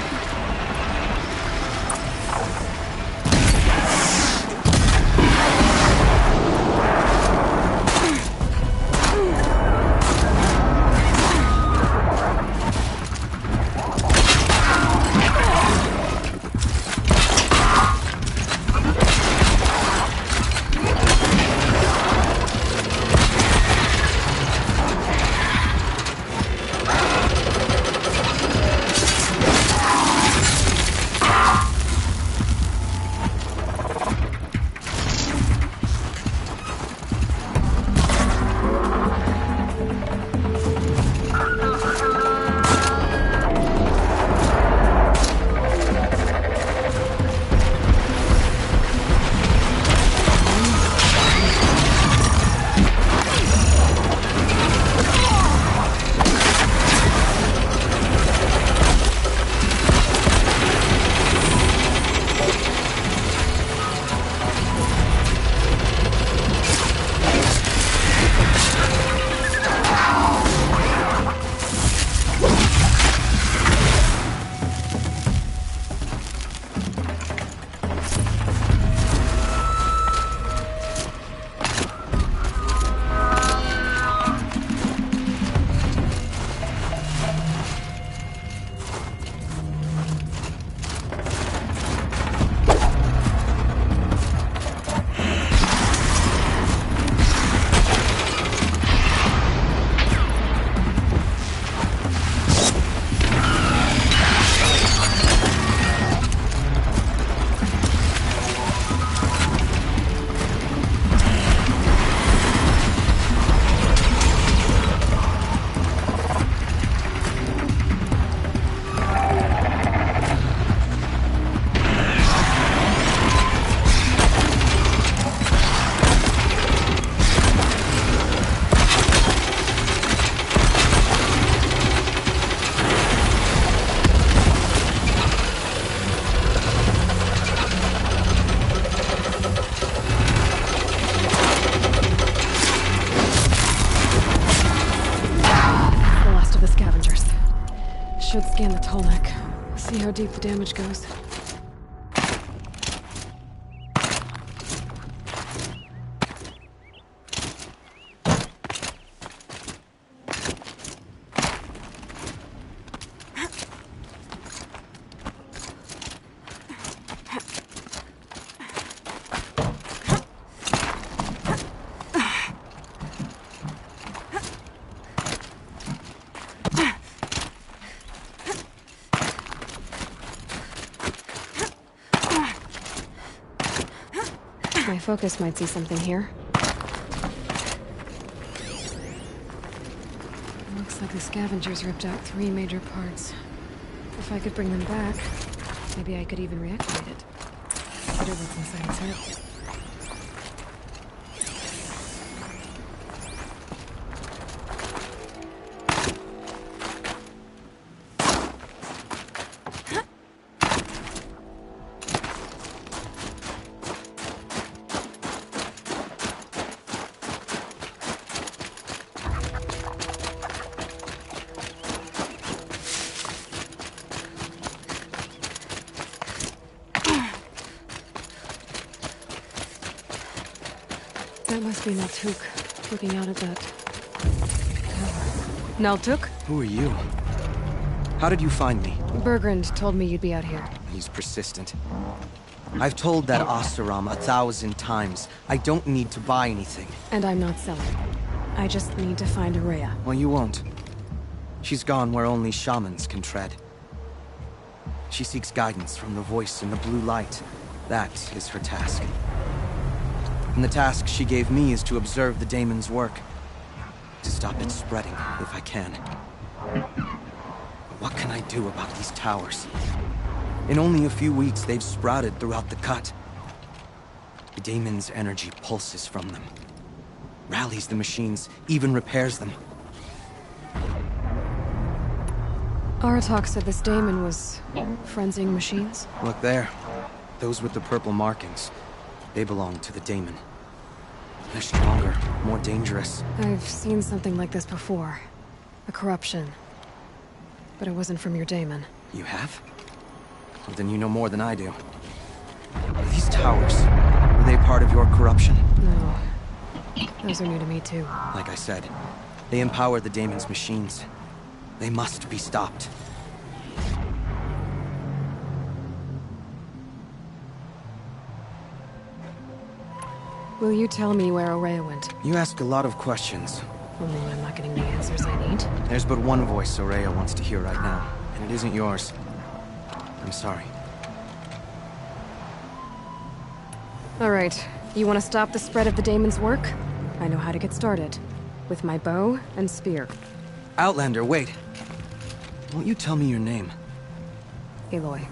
Tolnek. See how deep the damage goes. My focus might see something here. Looks like the scavengers ripped out 3 major parts. If I could bring them back, maybe I could even reactivate it. Wonder what's inside its head. That must be Naltuk, looking out at that tower. Naltuk? Who are you? How did you find me? Bergrand told me you'd be out here. He's persistent. I've told that Oseram 1,000 times. I don't need to buy anything. And I'm not selling. I just need to find Araya. Well, you won't. She's gone where only shamans can tread. She seeks guidance from the voice in the blue light. That is her task. And the task she gave me is to observe the daemon's work. To stop it spreading, if I can. But what can I do about these towers? In only a few weeks, they've sprouted throughout the cut. The daemon's energy pulses from them. Rallies the machines, even repairs them. Aratak said this daemon was frenzying machines. Look there. Those with the purple markings. They belong to the daemon. They're stronger, more dangerous. I've seen something like this before. A corruption. But it wasn't from your daemon. You have? Well, then you know more than I do. These towers, were they part of your corruption? No. Those are new to me too. Like I said, they empower the daemon's machines. They must be stopped. Will you tell me where Araya went? You ask a lot of questions. Only I'm not getting the answers I need. There's but one voice Araya wants to hear right now, and it isn't yours. I'm sorry. All right. You want to stop the spread of the daemon's work? I know how to get started. With my bow and spear. Outlander, wait. Won't you tell me your name? Aloy.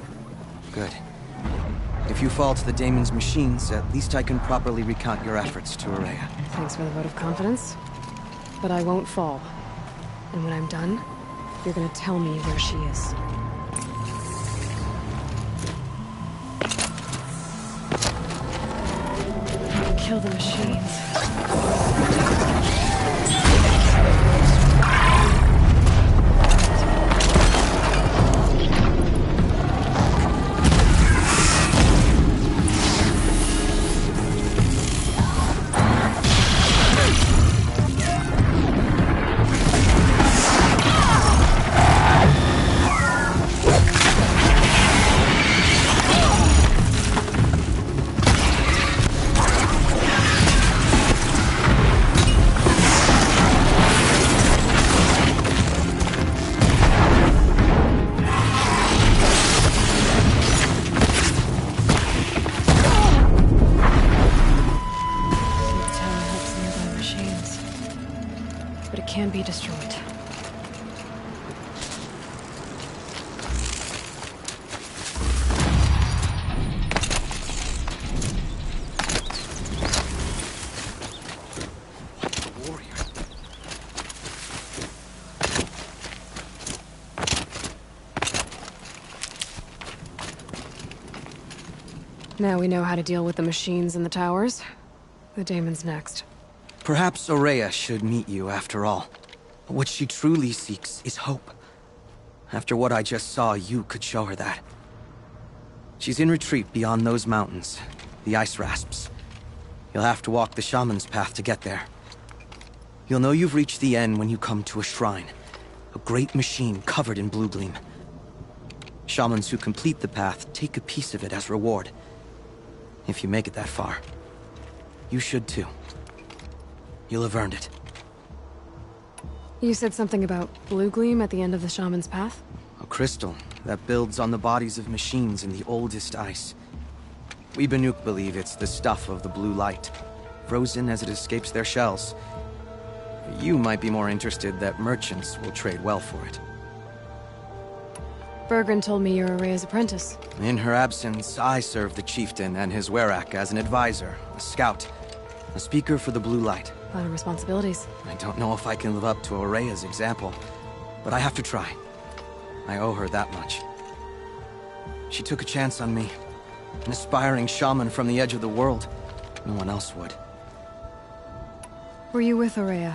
Good. If you fall to the daemon's machines, at least I can properly recount your efforts to Araya. Thanks for the vote of confidence. But I won't fall. And when I'm done, you're gonna tell me where she is. Kill the machines. Can be destroyed. Warrior. Now we know how to deal with the machines in the towers. The daemon's next. Perhaps Araya should meet you after all. What she truly seeks is hope. After what I just saw, you could show her that. She's in retreat beyond those mountains, the ice rasps. You'll have to walk the shaman's path to get there. You'll know you've reached the end when you come to a shrine. A great machine covered in blue gleam. Shamans who complete the path take a piece of it as reward. If you make it that far. You should too. You'll have earned it. You said something about blue gleam at the end of the shaman's path? A crystal that builds on the bodies of machines in the oldest ice. We Banuk believe it's the stuff of the blue light, frozen as it escapes their shells. You might be more interested that merchants will trade well for it. Bergren told me you're Araya's apprentice. In her absence, I serve the chieftain and his werak as an advisor, a scout, a speaker for the blue light. A lot of responsibilities. I don't know if I can live up to Araya's example, but I have to try. I owe her that much. She took a chance on me. An aspiring shaman from the edge of the world. No one else would. Were you with Araya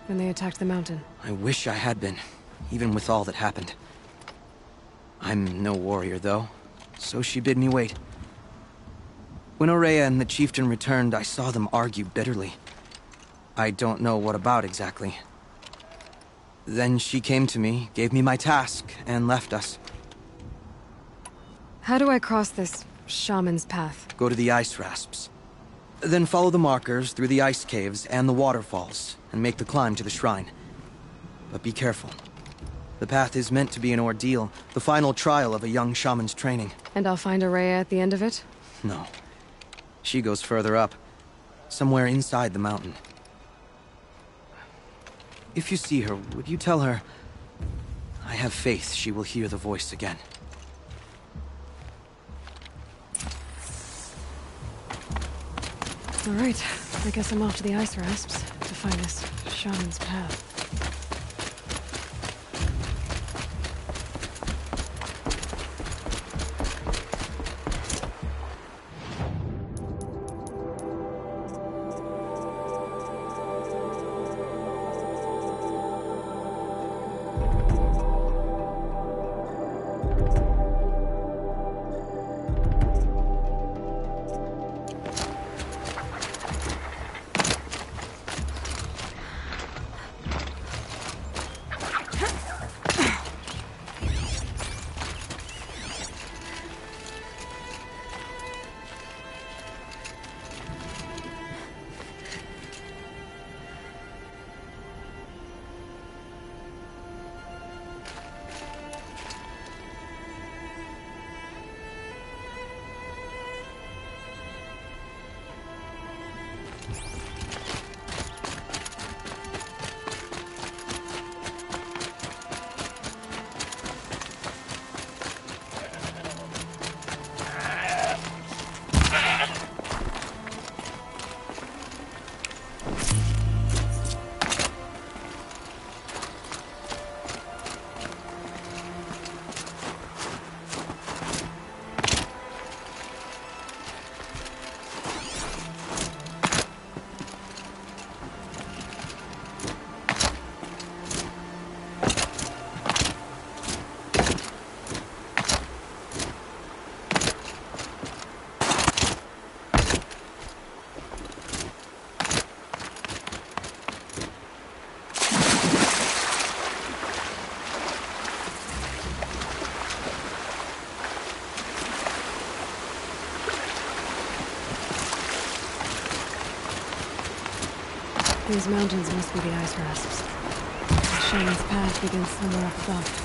when they attacked the mountain? I wish I had been, even with all that happened. I'm no warrior, though, so she bid me wait. When Araya and the chieftain returned, I saw them argue bitterly. I don't know what about exactly. Then she came to me, gave me my task, and left us. How do I cross this shaman's path? Go to the ice rasps. Then follow the markers through the ice caves and the waterfalls, and make the climb to the shrine. But be careful. The path is meant to be an ordeal, the final trial of a young shaman's training. And I'll find Araya at the end of it? No. She goes further up, somewhere inside the mountain. If you see her, would you tell her... I have faith she will hear the voice again. All right, I guess I'm off to the ice rasps to find this shaman's path. These mountains must be the ice rasps. The shaman's path begins somewhere up above.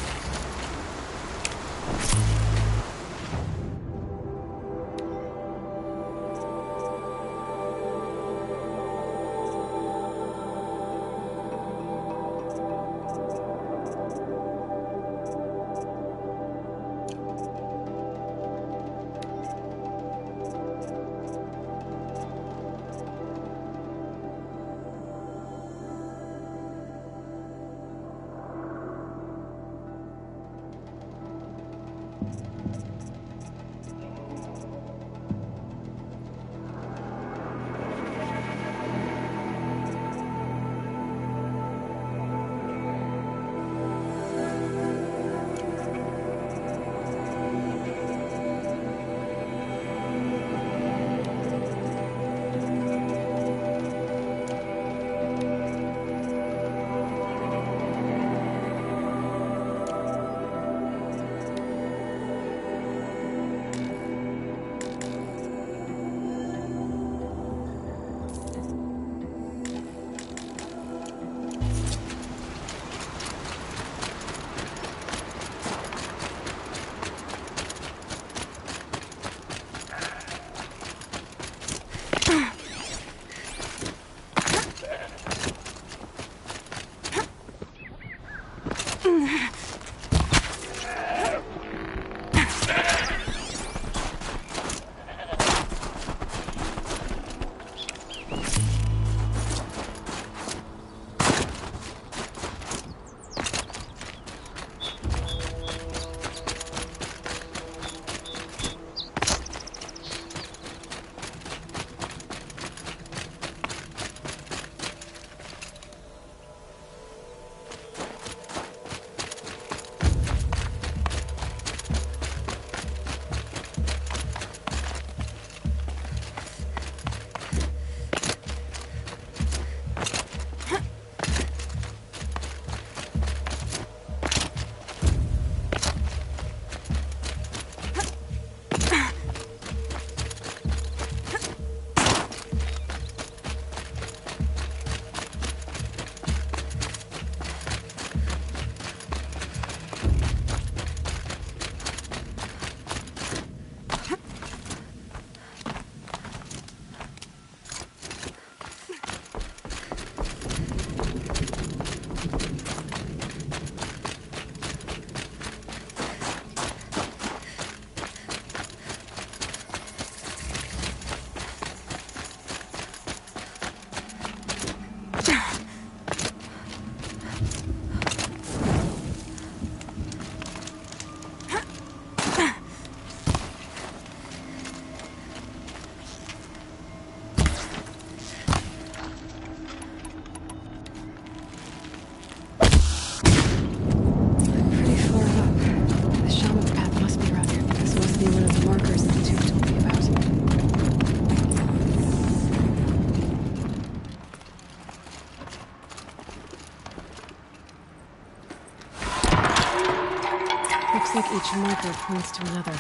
Looks like each marker points to another.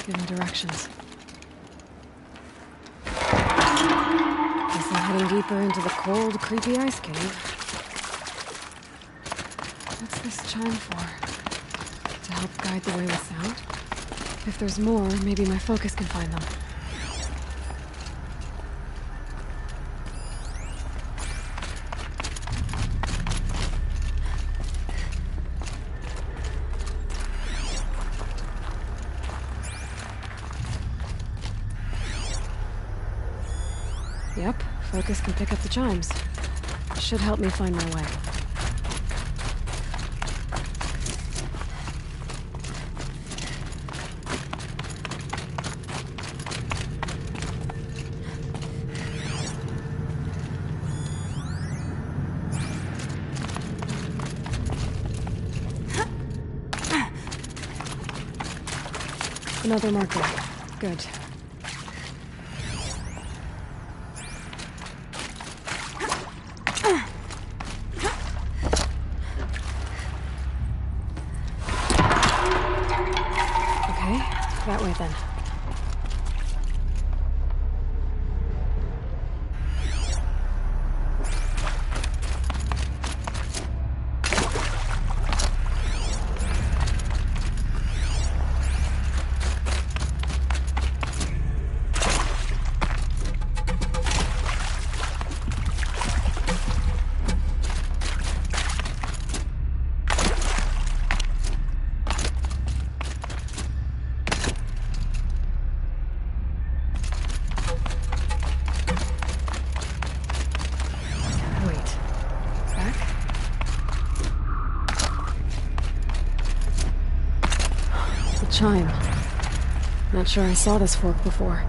Give me directions. Guess I'm heading deeper into the cold, creepy ice cave. What's this chime for? To help guide the way with sound? If there's more, maybe my focus can find them. Yep, focus can pick up the chimes. Should help me find my way. Another marker. Good. That way, then. Chime. Not sure I saw this fork before.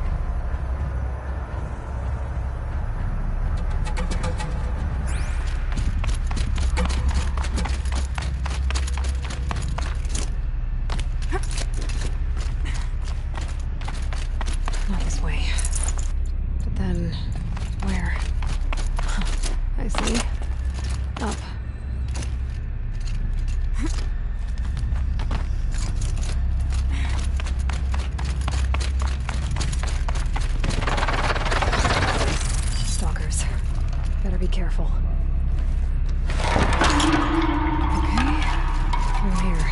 Not this way. But then, where? I see. Up. Better be careful. Okay, through here.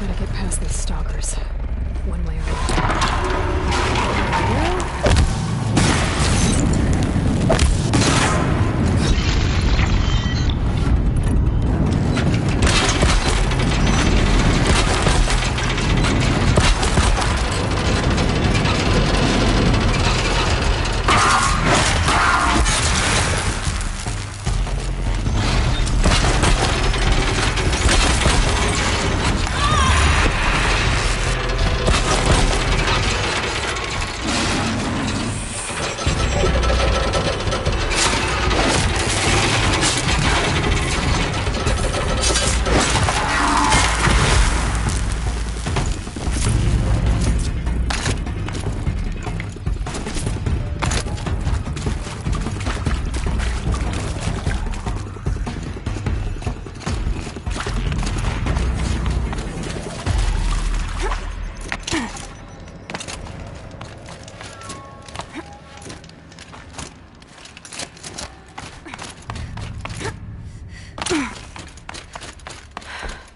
Gotta get past these stalkers. One way or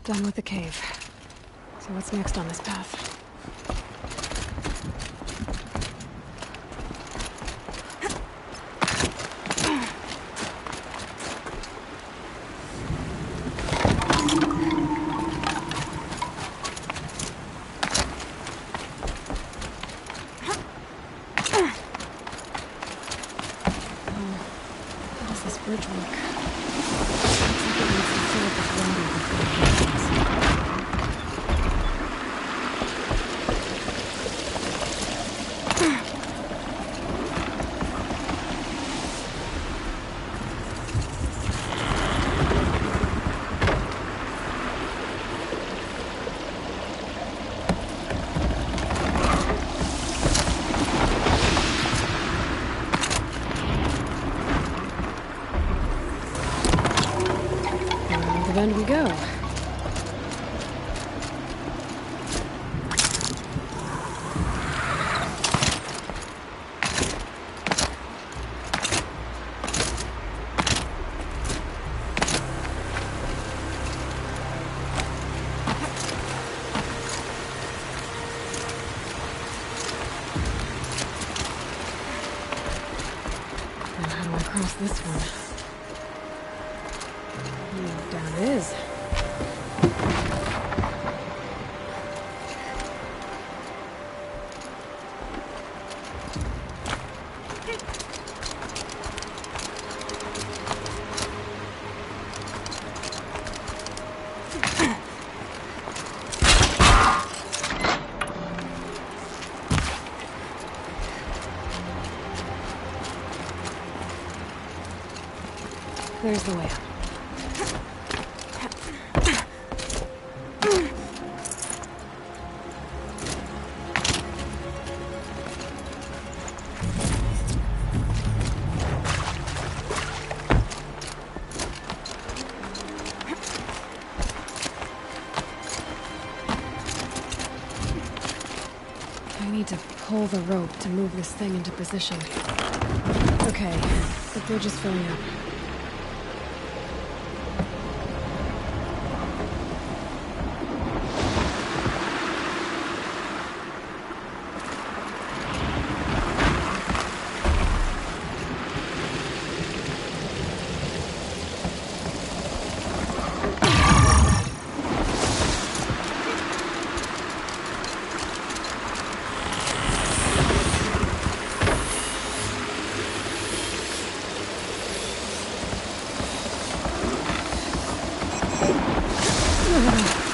done with the cave. So what's next on this path? bridge work. Looks like it needs to fill up with water before it happens. The bend we go. Now how do I cross this one? Down it is. There's the way up. I need to pull the rope to move this thing into position. Okay, the bridge is filling up. Ugh.